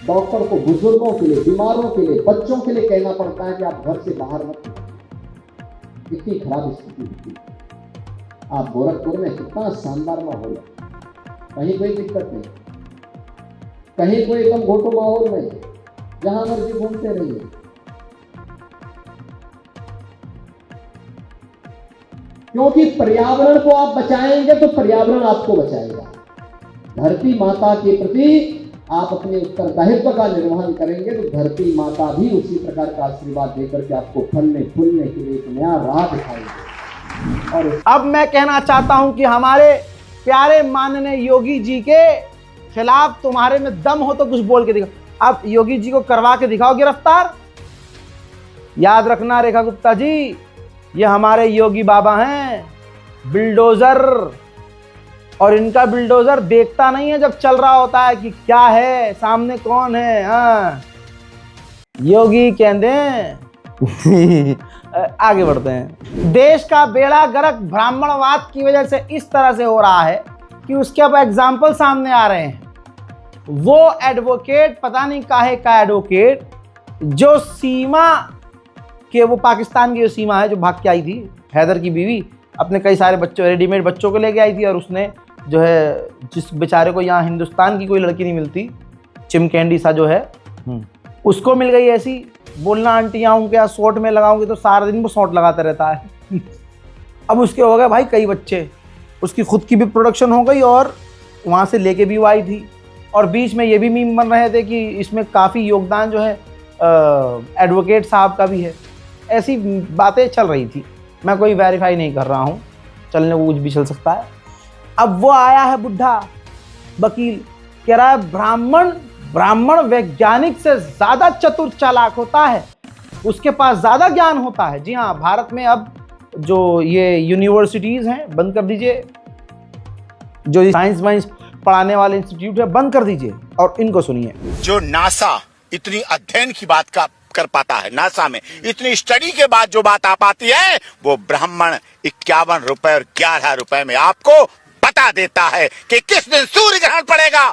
डॉक्टर को बुजुर्गों के लिए, बीमारों के लिए, बच्चों के लिए कहना पड़ता है कि आप घर से बाहर मत निकलिए। इतनी खराब स्थिति होती है। आप गोरखपुर में कितना शानदार माहौल है, कहीं कोई दिक्कत नहीं, कहीं कोई एकदम घोटो माहौल नहीं, जहां मर्जी घूमते रहिए। क्योंकि पर्यावरण को आप बचाएंगे तो पर्यावरण आपको बचाएगा। धरती माता के प्रति आप अपने उत्तरदायित्व का निर्वहन करेंगे तो धरती माता भी उसी प्रकार का आशीर्वाद देकर के आपको फलने फूलने के लिए एक नया राह दिखाएंगे। और अब मैं कहना चाहता हूं कि हमारे प्यारे माननीय योगी जी के खिलाफ तुम्हारे में दम हो तो कुछ बोल के दिखाओ। अब योगी जी को करवा के दिखाओ गिरफ्तार। याद रखना रेखा गुप्ता जी, ये हमारे योगी बाबा हैं, बिल्डोजर। और इनका बिल्डोजर देखता नहीं है जब चल रहा होता है कि क्या है, सामने कौन है। हाँ, योगी कहते आगे बढ़ते हैं। देश का बेड़ा गर्क ब्राह्मणवाद की वजह से इस तरह से हो रहा है कि उसके अब एग्जाम्पल सामने आ रहे हैं। वो एडवोकेट, पता नहीं काहे का एडवोकेट, जो सीमा के, वो पाकिस्तान की जो सीमा है, जो भाग के आई थी, हैदर की बीवी, अपने कई सारे बच्चों, रेडीमेड बच्चों को लेके आई थी। और उसने जो है, जिस बेचारे को यहाँ हिंदुस्तान की कोई लड़की नहीं मिलती, चिमकैंडी सा जो है, उसको मिल गई ऐसी। बोलना आंटी आऊँ क्या, शॉर्ट में लगाऊंगी तो सारा दिन वो शॉर्ट लगाता रहता है। अब उसके हो गए भाई कई बच्चे, उसकी खुद की भी प्रोडक्शन हो गई और वहाँ से लेके भी वो आई थी। और बीच में ये भी मीम बन रहे थे कि इसमें काफ़ी योगदान जो है एडवोकेट साहब का भी है। ऐसी बातें चल रही थी, मैं कोई वेरीफाई नहीं कर रहा हूँ, चलने को कुछ भी चल सकता है। अब वो आया है बुढ़ा वकील, कह रहा है ब्राह्मण वैज्ञानिक से ज़्यादा चतुर चालाक होता है, उसके पास ज़्यादा ज्ञान होता है। जी हाँ, भारत में अब जो ये यूनिवर्सिटीज़ हैं बंद कर दीजिए, जो साइंस वाइंस पढ़ाने वाले इंस्टीट्यूट है बंद कर दीजिए। और इनको सुनिए। जो नासा इतनी अध्ययन की बात कर पाता है, नासा में इतनी स्टडी के बाद जो बात आ पाती है, वो ब्राह्मण 51 रुपए और 11 रुपए में आपको बता देता है कि किस दिन सूर्य ग्रहण पड़ेगा,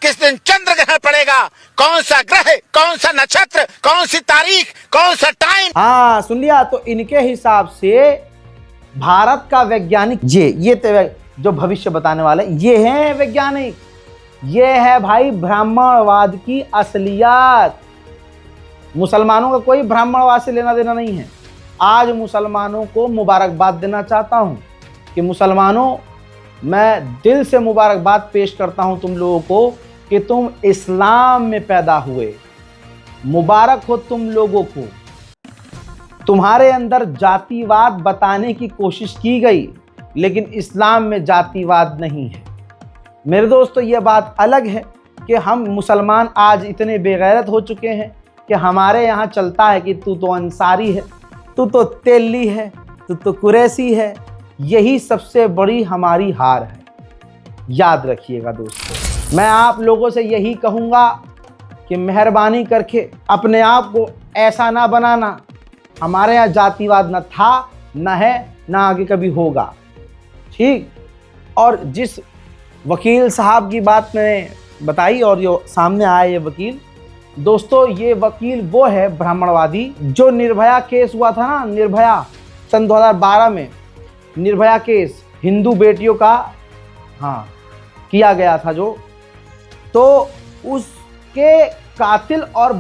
किस दिन चंद्र ग्रहण पड़ेगा, कौन सा ग्रह, कौन सा नक्षत्र, कौन सी तारीख, कौन सा टाइम। हाँ, सुन लिया। तो इनके हिसाब से भारत का वैज्ञानिक, ये जो भविष्य बताने वाले ये हैं वैज्ञानिक, ये है भाई ब्राह्मणवाद की असलियत। मुसलमानों का कोई ब्राह्मणवाद से लेना देना नहीं है। आज मुसलमानों को मुबारकबाद देना चाहता हूं कि मुसलमानों, मैं दिल से मुबारकबाद पेश करता हूं तुम लोगों को कि तुम इस्लाम में पैदा हुए। मुबारक हो तुम लोगों को। तुम्हारे अंदर जातिवाद बताने की कोशिश की गई, लेकिन इस्लाम में जातिवाद नहीं है। मेरे दोस्तों, ये बात अलग है कि हम मुसलमान आज इतने बेगैरत हो चुके हैं कि हमारे यहाँ चलता है कि तू तो अंसारी है, तू तो तेली है, तू तो कुरैशी है। यही सबसे बड़ी हमारी हार है। याद रखिएगा दोस्तों, मैं आप लोगों से यही कहूँगा कि मेहरबानी करके अपने आप को ऐसा ना बनाना। हमारे यहाँ जातिवाद न था, न है, न आगे कभी होगा। ठीक। और जिस वकील साहब की बात मैंने बताई और जो सामने आया ये वकील, दोस्तों ये वकील वो है ब्राह्मणवादी जो निर्भया केस हुआ था ना, निर्भया सन 2012 में, निर्भया केस हिंदू बेटियों का किया गया था जो, तो उसके कातिल और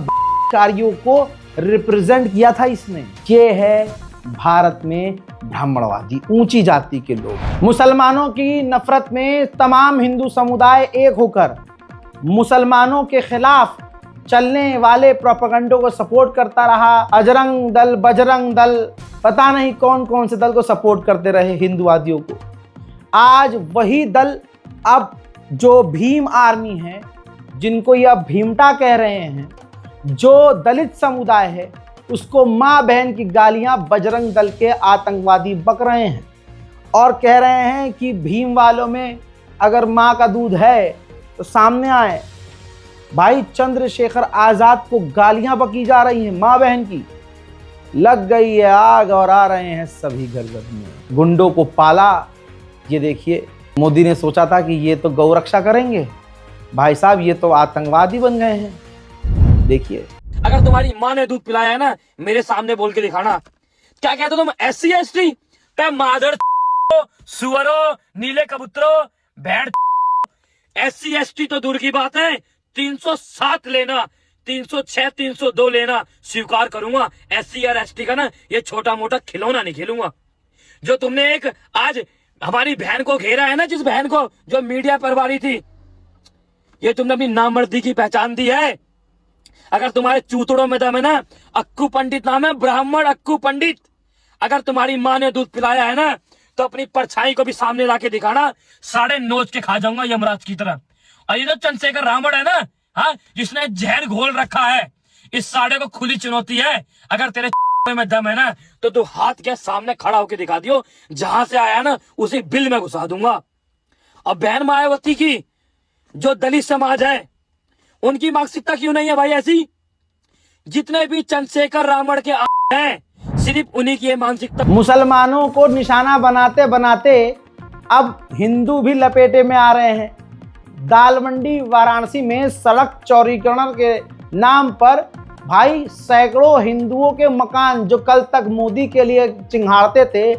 कारियों को रिप्रेजेंट किया था इसने। ये है भारत में ब्राह्मणवादी, ऊंची जाति के लोग। मुसलमानों की नफरत में तमाम हिंदू समुदाय एक होकर मुसलमानों के खिलाफ चलने वाले प्रोपेगेंडो को सपोर्ट करता रहा। अजरंग दल, बजरंग दल, पता नहीं कौन कौन से दल को सपोर्ट करते रहे हिंदुवादियों को। आज वही दल, अब जो भीम आर्मी है, जिनको ये अब भीमटा कह रहे हैं, जो दलित समुदाय है, उसको माँ बहन की गालियां बजरंग दल के आतंकवादी बक रहे हैं और कह रहे हैं कि भीम वालों में अगर माँ का दूध है तो सामने आए। भाई चंद्रशेखर आजाद को गालियां बकी जा रही हैं माँ बहन की। लग गई है आग और आ रहे हैं सभी घर घर में। गुंडों को पाला, ये देखिए मोदी ने सोचा था कि ये तो गौ रक्षा करेंगे, भाई साहब ये तो आतंकवादी बन गए हैं। देखिए, अगर तुम्हारी माँ ने दूध पिलाया है ना, मेरे सामने बोल के दिखाना। क्या कहते हो तुम? SC ST पे मादर सुअरो, नीले कबूतरों, भेड़। SC ST तो दूर की बात है, 307 लेना, 306 302 लेना स्वीकार करूंगा। SC और ST का ना ये छोटा मोटा खिलौना नहीं खेलूंगा। जो तुमने एक आज हमारी बहन को घेरा है ना, जिस बहन को जो मीडिया पर वाली थी, ये तुमने अपनी नामर्दी की पहचान दी है। अगर तुम्हारे चूतड़ों में दम है ना, अक्कू पंडित नाम है, ब्राह्मण अक्कू पंडित। अगर तुम्हारी माँ ने दूध पिलाया है ना, तो अपनी परछाई को भी सामने लाके दिखाना, साढ़े नोच के खा जाऊंगा यमराज की तरह। और ये जो चंद्रशेखर रावण है ना, हाँ, जिसने जहर घोल रखा है, इस साढ़े को खुली चुनौती है। अगर तेरे में दम है ना, तो तू हाथ के सामने खड़ा होकर दिखा दियो, जहां से आया ना उसी बिल में घुसा दूंगा। अब बहन मायावती की जो दलित समाज है, उनकी मानसिकता क्यों नहीं है भाई ऐसी? जितने भी चंद्रशेखर रावण के हैं, सिर्फ उन्हीं की मानसिकता। मुसलमानों को निशाना बनाते बनाते अब हिंदू भी लपेटे में आ रहे हैं। दालमंडी वाराणसी में सड़क चौड़ीकरण के नाम पर भाई सैकड़ों हिंदुओं के मकान, जो कल तक मोदी के लिए चिंघाड़ते थे,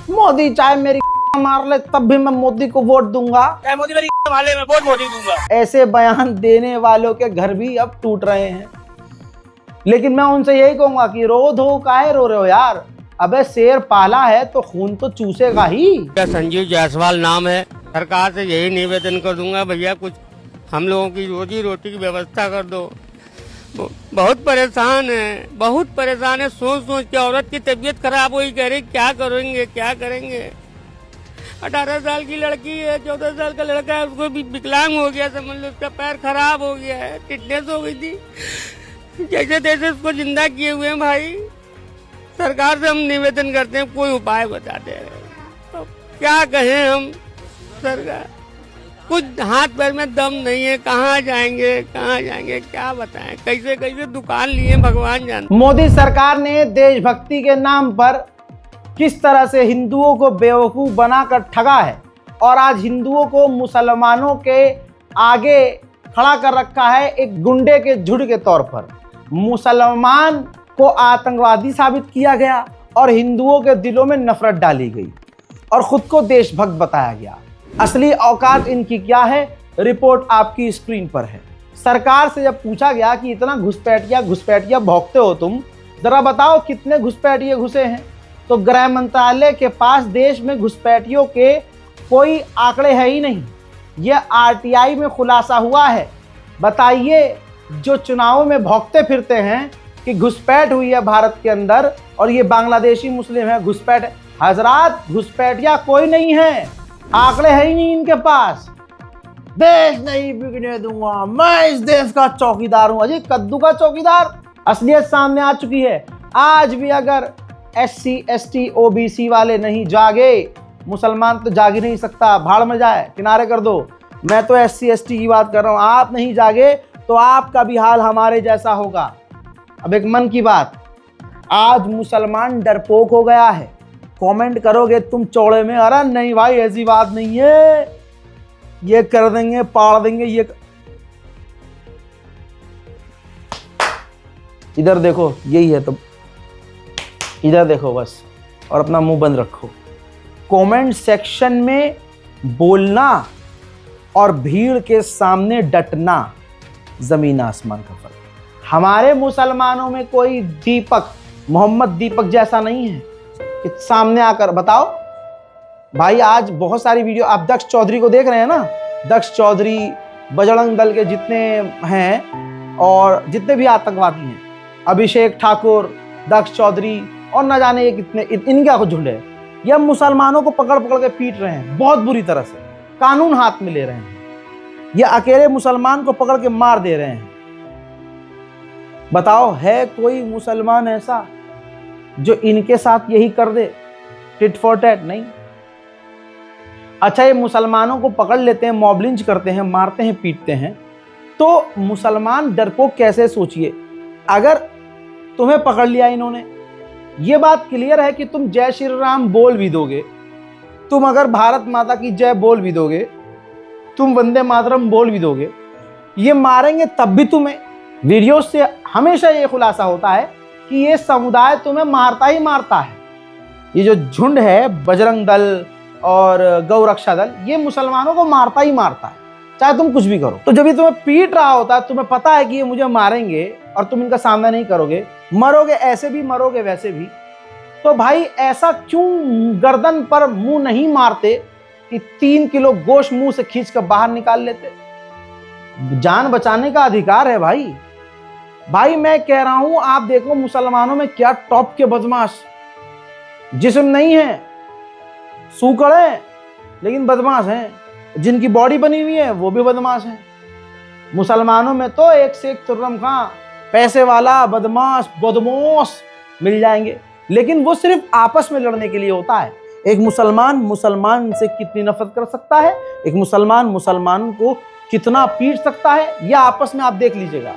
मोदी चाहे मेरी मार ले तब भी मैं मोदी को वोट दूंगा, मोदी मेरी वाले में वोट मोदी दूंगा, ऐसे बयान देने वालों के घर भी अब टूट रहे हैं। लेकिन मैं उनसे यही कहूंगा कि रो धो काहे रो रहे हो यार? अबे शेर पाला है तो खून तो चूसेगा ही। संजीव जायसवाल नाम है। सरकार से यही निवेदन कर दूंगा, भैया कुछ हम लोगों की रोजी रोटी की व्यवस्था कर दो। बहुत परेशान है, बहुत परेशान है। सोच सोच के औरत की तबीयत खराब हुई, कह रही क्या करेंगे क्या करेंगे। 18 साल की लड़की है, 14 साल का लड़का है, उसको भी विकलांग हो गया, समझ लो, उसका पैर खराब हो गया है, टिटनेस हो गई थी। जैसे तैसे उसको जिंदा किए हुए हैं भाई। सरकार से हम निवेदन करते हैं, कोई उपाय बता दे। तो क्या कहें हम? सरकार कुछ हाथ पैर में दम नहीं है, कहाँ जाएंगे क्या बताएं, कैसे कैसे दुकान लिए भगवान जानते। मोदी सरकार ने देशभक्ति के नाम पर किस तरह से हिंदुओं को बेवकूफ बनाकर ठगा है और आज हिंदुओं को मुसलमानों के आगे खड़ा कर रखा है एक गुंडे के झुंड के तौर पर। मुसलमान को आतंकवादी साबित किया गया और हिंदुओं के दिलों में नफरत डाली गई और खुद को देशभक्त बताया गया। असली औकात इनकी क्या है, रिपोर्ट आपकी स्क्रीन पर है। सरकार से जब पूछा गया कि इतना घुसपैठिया भौंकते हो तुम, जरा बताओ कितने घुसपैठिए घुसे हैं, तो गृह मंत्रालय के पास देश में घुसपैठियों के कोई आंकड़े है ही नहीं। यह RTI में खुलासा हुआ है। बताइए, जो चुनावों में भौंकते फिरते हैं कि घुसपैठ हुई है भारत के अंदर और ये बांग्लादेशी मुस्लिम है, घुसपैठ, हजरात घुसपैठिया कोई नहीं है, आंकड़े है ही नहीं इनके पास। देश नहीं बिकने दूंगा, मैं इस देश का चौकीदार हूं। अजी कद्दू का चौकीदार। असलियत सामने आ चुकी है। आज भी अगर SC ST OBC वाले नहीं जागे, मुसलमान तो जाग ही नहीं सकता, भाड़ में जाए, किनारे कर दो। मैं तो SC ST की बात कर रहा हूं। आप नहीं जागे तो आपका भी हाल हमारे जैसा होगा। अब एक मन की बात, आज मुसलमान डरपोक हो गया है। कमेंट करोगे तुम चौड़े में, अरे नहीं भाई ऐसी बात नहीं है, ये कर देंगे, पाड़ देंगे, ये इधर देखो, यही है तो इधर देखो बस, और अपना मुंह बंद रखो। कमेंट सेक्शन में बोलना और भीड़ के सामने डटना जमीन आसमान का फर्क है। हमारे मुसलमानों में कोई दीपक, मोहम्मद दीपक जैसा नहीं है कि सामने आकर बताओ। भाई आज बहुत सारी वीडियो आप दक्ष चौधरी को देख रहे हैं ना, दक्ष चौधरी, बजरंग दल के जितने हैं और जितने भी आतंकवादी हैं, अभिषेक ठाकुर, दक्ष चौधरी और न जाने ये कितने, इनका कुछ झुंड है, ये मुसलमानों को पकड़ पकड़ के पीट रहे हैं बहुत बुरी तरह से, कानून हाथ में ले रहे हैं, ये अकेले मुसलमान को पकड़ के मार दे रहे हैं। बताओ है कोई मुसलमान ऐसा जो इनके साथ यही कर दे, टिट फॉर टैट? नहीं। अच्छा, ये मुसलमानों को पकड़ लेते हैं, मॉब लिंच करते हैं, मारते हैं, पीटते हैं, तो मुसलमान डरपोक कैसे? सोचिए, अगर तुम्हें पकड़ लिया इन्होंने, ये बात क्लियर है कि तुम जय श्री राम बोल भी दोगे, तुम अगर भारत माता की जय बोल भी दोगे, तुम वंदे मातरम बोल भी दोगे, ये मारेंगे तब भी तुम्हें। वीडियो से हमेशा ये खुलासा होता है कि ये समुदाय तुम्हें मारता ही मारता है। ये जो झुंड है बजरंग दल और गौ रक्षा दल, ये मुसलमानों को मारता ही मारता है, चाहे तुम कुछ भी करो। तो जब ये तुम्हें पीट रहा होता है, तुम्हें पता है कि ये मुझे मारेंगे और तुम इनका सामना नहीं करोगे, मरोगे, ऐसे भी मरोगे वैसे भी, तो भाई ऐसा क्यों गर्दन पर मुंह नहीं मारते कि 3 किलो गोश्त मुंह से खींच कर बाहर निकाल लेते? जान बचाने का अधिकार है भाई। भाई मैं कह रहा हूं, आप देखो मुसलमानों में क्या टॉप के बदमाश, जिस्म नहीं है, सूकड़ है लेकिन बदमाश हैं, जिनकी बॉडी बनी हुई है वो भी बदमाश हैं। मुसलमानों में तो एक से एक तुर्रम खां, पैसे वाला, बदमाश, बदमाश मिल जाएंगे, लेकिन वो सिर्फ आपस में लड़ने के लिए होता है। एक मुसलमान मुसलमान से कितनी नफरत कर सकता है, एक मुसलमान मुसलमान को कितना पीट सकता है, यह आपस में आप देख लीजिएगा।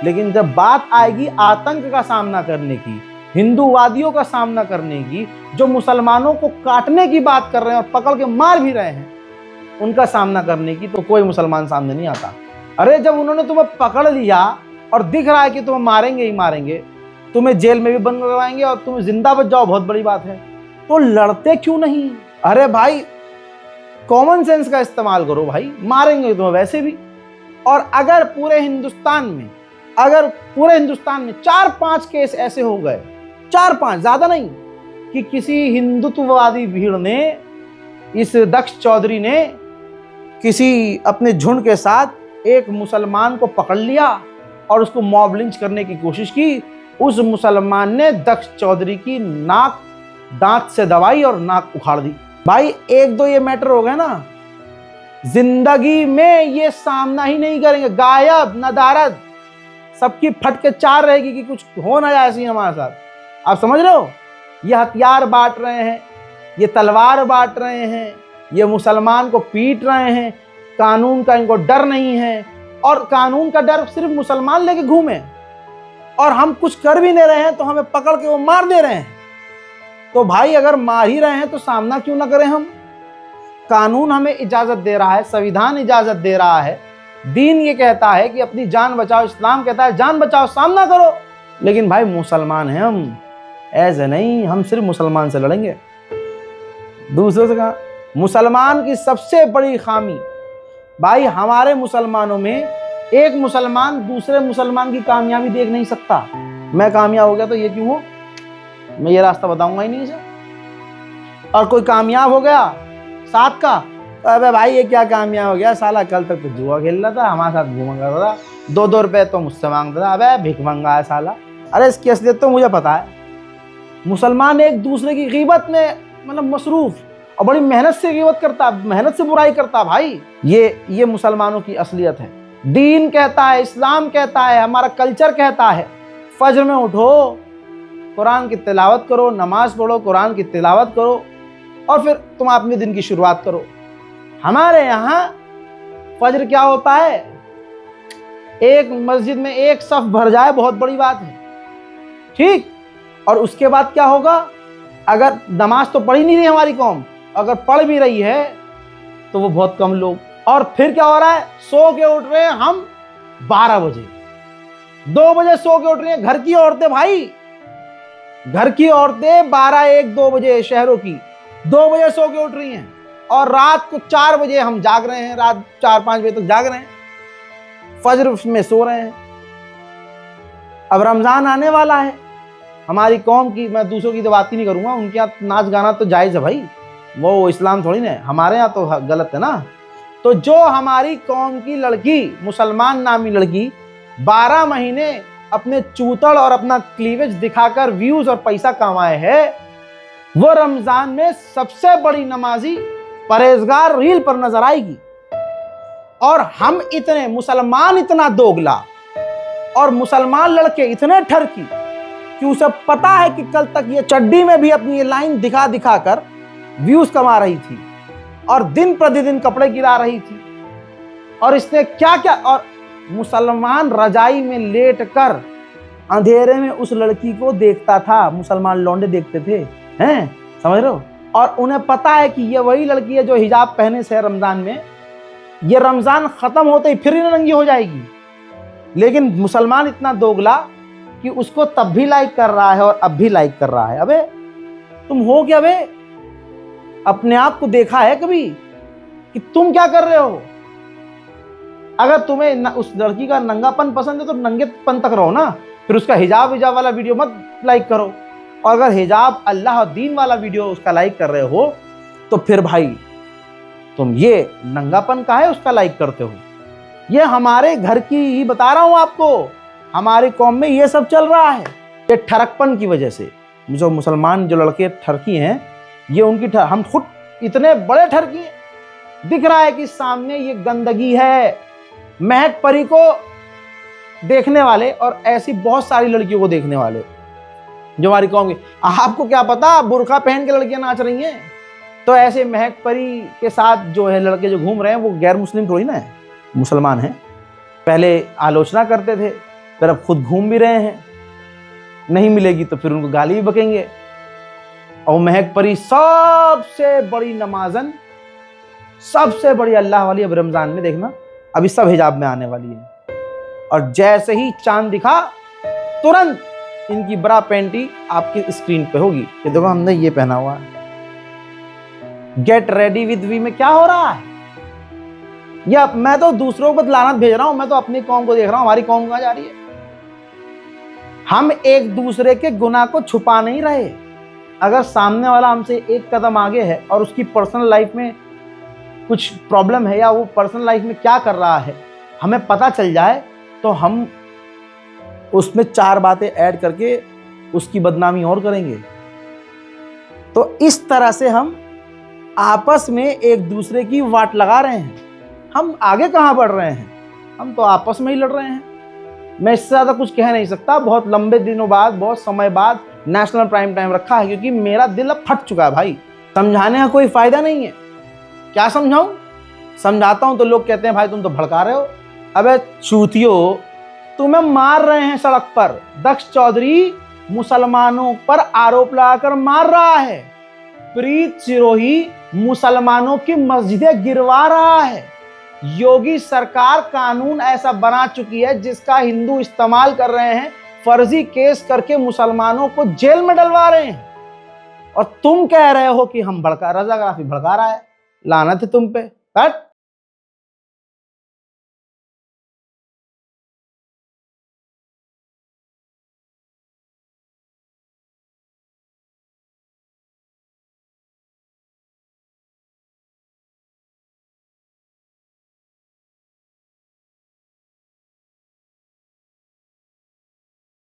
लेकिन जब बात आएगी आतंक का सामना करने की, हिंदूवादियों का सामना करने की, जो मुसलमानों को काटने की बात कर रहे हैं और पकड़ के मार भी रहे हैं, उनका सामना करने की, तो कोई मुसलमान सामने नहीं आता। अरे जब उन्होंने तुम्हें पकड़ लिया और दिख रहा है कि तुम्हें मारेंगे ही मारेंगे, तुम्हें जेल में भी बंद करवाएंगे और तुम्हें जिंदा बच जाओ, बहुत बड़ी बात है, तो लड़ते क्यों नहीं? अरे भाई कॉमन सेंस का इस्तेमाल करो भाई, मारेंगे तुम्हें वैसे भी। और अगर पूरे हिंदुस्तान में 4-5 केस ऐसे हो गए, 4-5, ज्यादा नहीं, कि किसी हिंदुत्ववादी भीड़ ने, इस दक्ष चौधरी ने किसी अपने झुंड के साथ एक मुसलमान को पकड़ लिया और उसको मॉब लिंच करने की कोशिश की, उस मुसलमान ने दक्ष चौधरी की नाक दांत से दबाई और नाक उखाड़ दी। भाई 1-2 ये मैटर हो गए ना, जिंदगी में ये सामना ही नहीं करेंगे, गायब, नदारद, सबकी फट के 4 रहेगी कि कुछ हो ना जाए ऐसी हमारे साथ। आप समझ रहे हो? ये हथियार बांट रहे हैं, ये तलवार बांट रहे हैं, ये मुसलमान को पीट रहे हैं, कानून का इनको डर नहीं है, और कानून का डर सिर्फ मुसलमान लेके घूमे, और हम कुछ कर भी नहीं रहे हैं तो हमें पकड़ के वो मार दे रहे हैं। तो भाई अगर मार ही रहे हैं तो सामना क्यों ना करें हम? कानून हमें इजाजत दे रहा है, संविधान इजाजत दे रहा है, दीन ये कहता है कि अपनी जान बचाओ, इस्लाम कहता है जान बचाओ, सामना करो। लेकिन भाई मुसलमान हैं हम, ऐसे नहीं, हम सिर्फ मुसलमान से लड़ेंगे, दूसरों से कहा। मुसलमान की सबसे बड़ी खामी भाई, हमारे मुसलमानों में एक मुसलमान दूसरे मुसलमान की कामयाबी देख नहीं सकता। मैं कामयाब हो गया तो ये क्यों हो, मैं ये रास्ता बताऊंगा ही नहीं इसे। और कोई कामयाब हो गया साथ का, तो अबे भाई ये क्या कामयाब हो गया, साला कल तक तो जुआ खेल रहा था, हमारे साथ घूमा करता था, 2-2 रुपए तो मुझसे मांगता था, अबे भिख मंगा है साला। अरे इसकी असलियत तो मुझे पता है। मुसलमान एक दूसरे की ग़ीबत में मतलब मसरूफ और बड़ी मेहनत से ग़ीबत करता, मेहनत से बुराई करता भाई। ये मुसलमानों की असलियत है। दीन कहता है, इस्लाम कहता है, हमारा कल्चर कहता है, फजर में उठो, कुरान की तिलावत करो, नमाज पढ़ो, कुरान की तिलावत करो, और फिर तुम अपने दिन की शुरुआत करो। हमारे यहाँ फजर क्या होता है, एक मस्जिद में एक सफ भर जाए बहुत बड़ी बात है, ठीक। और उसके बाद क्या होगा, अगर नमाज तो पढ़ ही नहीं रही हमारी कौम, अगर पढ़ भी रही है तो वो बहुत कम लोग। और फिर क्या हो रहा है, सो के उठ रहे हैं हम 12 बजे, 2 बजे सो के उठ रही हैं घर की औरतें भाई, घर की औरतें 12, 1, 2 बजे शहरों की 2 बजे सो के उठ रही हैं और रात को 4 बजे हम जाग रहे हैं, रात 4-5 बजे तक जाग रहे हैं, फजर में सो रहे हैं। अब रमजान आने वाला है, हमारी कौम की, मैं दूसरों की तो बात ही नहीं करूंगा, उनके यहाँ नाच गाना तो जायज है भाई, वो इस्लाम थोड़ी ना है, हमारे यहाँ तो गलत है ना। तो जो हमारी कौम की लड़की, मुसलमान नामी लड़की 12 महीने अपने चूतड़ और अपना क्लीवेज दिखाकर व्यूज और पैसा कमाए है, वो रमजान में सबसे बड़ी नमाजी परहेजगार रील पर नजर आएगी। और हम इतने मुसलमान इतना दोगला और मुसलमान लड़के इतने ठरकी कि उसे पता है कि कल तक ये चड्डी में भी अपनी ये लाइन दिखा दिखा कर व्यूज कमा रही थी और दिन प्रतिदिन कपड़े गिरा रही थी, और इसने क्या क्या, और मुसलमान रजाई में लेट कर अंधेरे में उस लड़की को देखता था, मुसलमान लौंडे देखते थे, हैं, समझ रहे हो। और उन्हें पता है कि ये वही लड़की है जो हिजाब पहने से रमजान में, ये रमजान खत्म होते ही फिर नंगी हो जाएगी। लेकिन मुसलमान इतना दोगला कि उसको तब भी लाइक कर रहा है और अब भी लाइक कर रहा है। अबे तुम हो क्या बे? अपने आप को देखा है कभी कि तुम क्या कर रहे हो? अगर तुम्हें उस लड़की का नंगापन पसंद है तो नंगेपन तक रहो ना, फिर उसका हिजाब वाला वीडियो मत लाइक करो। और अगर हिजाब अल्लाह और दीन वाला वीडियो उसका लाइक कर रहे हो तो फिर भाई तुम ये नंगापन का है उसका लाइक करते हो। ये हमारे घर की ही बता रहा हूं आपको, हमारी कौम में ये सब चल रहा है। ये ठरकपन की वजह से जो मुसलमान जो लड़के ठरकी हैं, ये उनकी हम खुद इतने बड़े ठरकी हैं। दिख रहा है कि सामने ये गंदगी है। महक परी को देखने वाले और ऐसी बहुत सारी लड़कियों को देखने वाले जो हमारी कौम की, आपको क्या पता बुर्का पहन के लड़कियां नाच रही हैं, तो ऐसे महक परी के साथ जो है लड़के जो घूम रहे हैं वो गैर मुस्लिम थोड़ी ना है, मुसलमान हैं। पहले आलोचना करते थे, फिर अब खुद घूम भी रहे हैं, नहीं मिलेगी तो फिर उनको गाली भी बकेंगे। और महक परी सबसे बड़ी नमाजन, सबसे बड़ी अल्लाह वाली, अब रमजान में देखना अभी सब हिजाब में आने वाली है। और जैसे ही चांद दिखा तुरंत इनकी ब्रा पैंटी आपकी स्क्रीन पे होगी कि देखो हमने ये पहना हुआ है। गेट रेडी विद वी में क्या हो रहा है? या मैं तो दूसरों को लानत भेज रहा हूं, मैं तो अपनी कौम को देख रहा हूं, हमारी कौम कहां जा रही है। हम एक दूसरे के गुनाह को छुपा नहीं रहे। अगर सामने वाला हमसे एक कदम आगे है और उसकी पर्सनल लाइफ में कुछ प्रॉब्लम है या वो पर्सनल लाइफ में क्या कर रहा है हमें पता चल जाए, तो हम उसमें 4 बातें ऐड करके उसकी बदनामी और करेंगे। तो इस तरह से हम आपस में एक दूसरे की वाट लगा रहे हैं। हम आगे कहाँ बढ़ रहे हैं? हम तो आपस में ही लड़ रहे हैं। मैं इससे ज़्यादा कुछ कह नहीं सकता। बहुत लंबे दिनों बाद, बहुत समय बाद नेशनल प्राइम टाइम रखा है, क्योंकि मेरा दिल अब फट चुका है भाई। समझाने का कोई फायदा नहीं है। क्या समझाऊं? समझाता हूं तो लोग कहते हैं भाई तुम तो भड़का रहे हो। अबे चूतियों, तुम्हें मार रहे हैं सड़क पर। दक्ष चौधरी मुसलमानों पर आरोप लगाकर मार रहा है। प्रीत सिरोही मुसलमानों की मस्जिदें गिरवा रहा है। योगी सरकार कानून ऐसा बना चुकी है जिसका हिंदू इस्तेमाल कर रहे हैं, फर्जी केस करके मुसलमानों को जेल में डलवा रहे हैं। और तुम कह रहे हो कि हम रजाकाराफी भड़का रहा है। लानत है तुम पे। हट।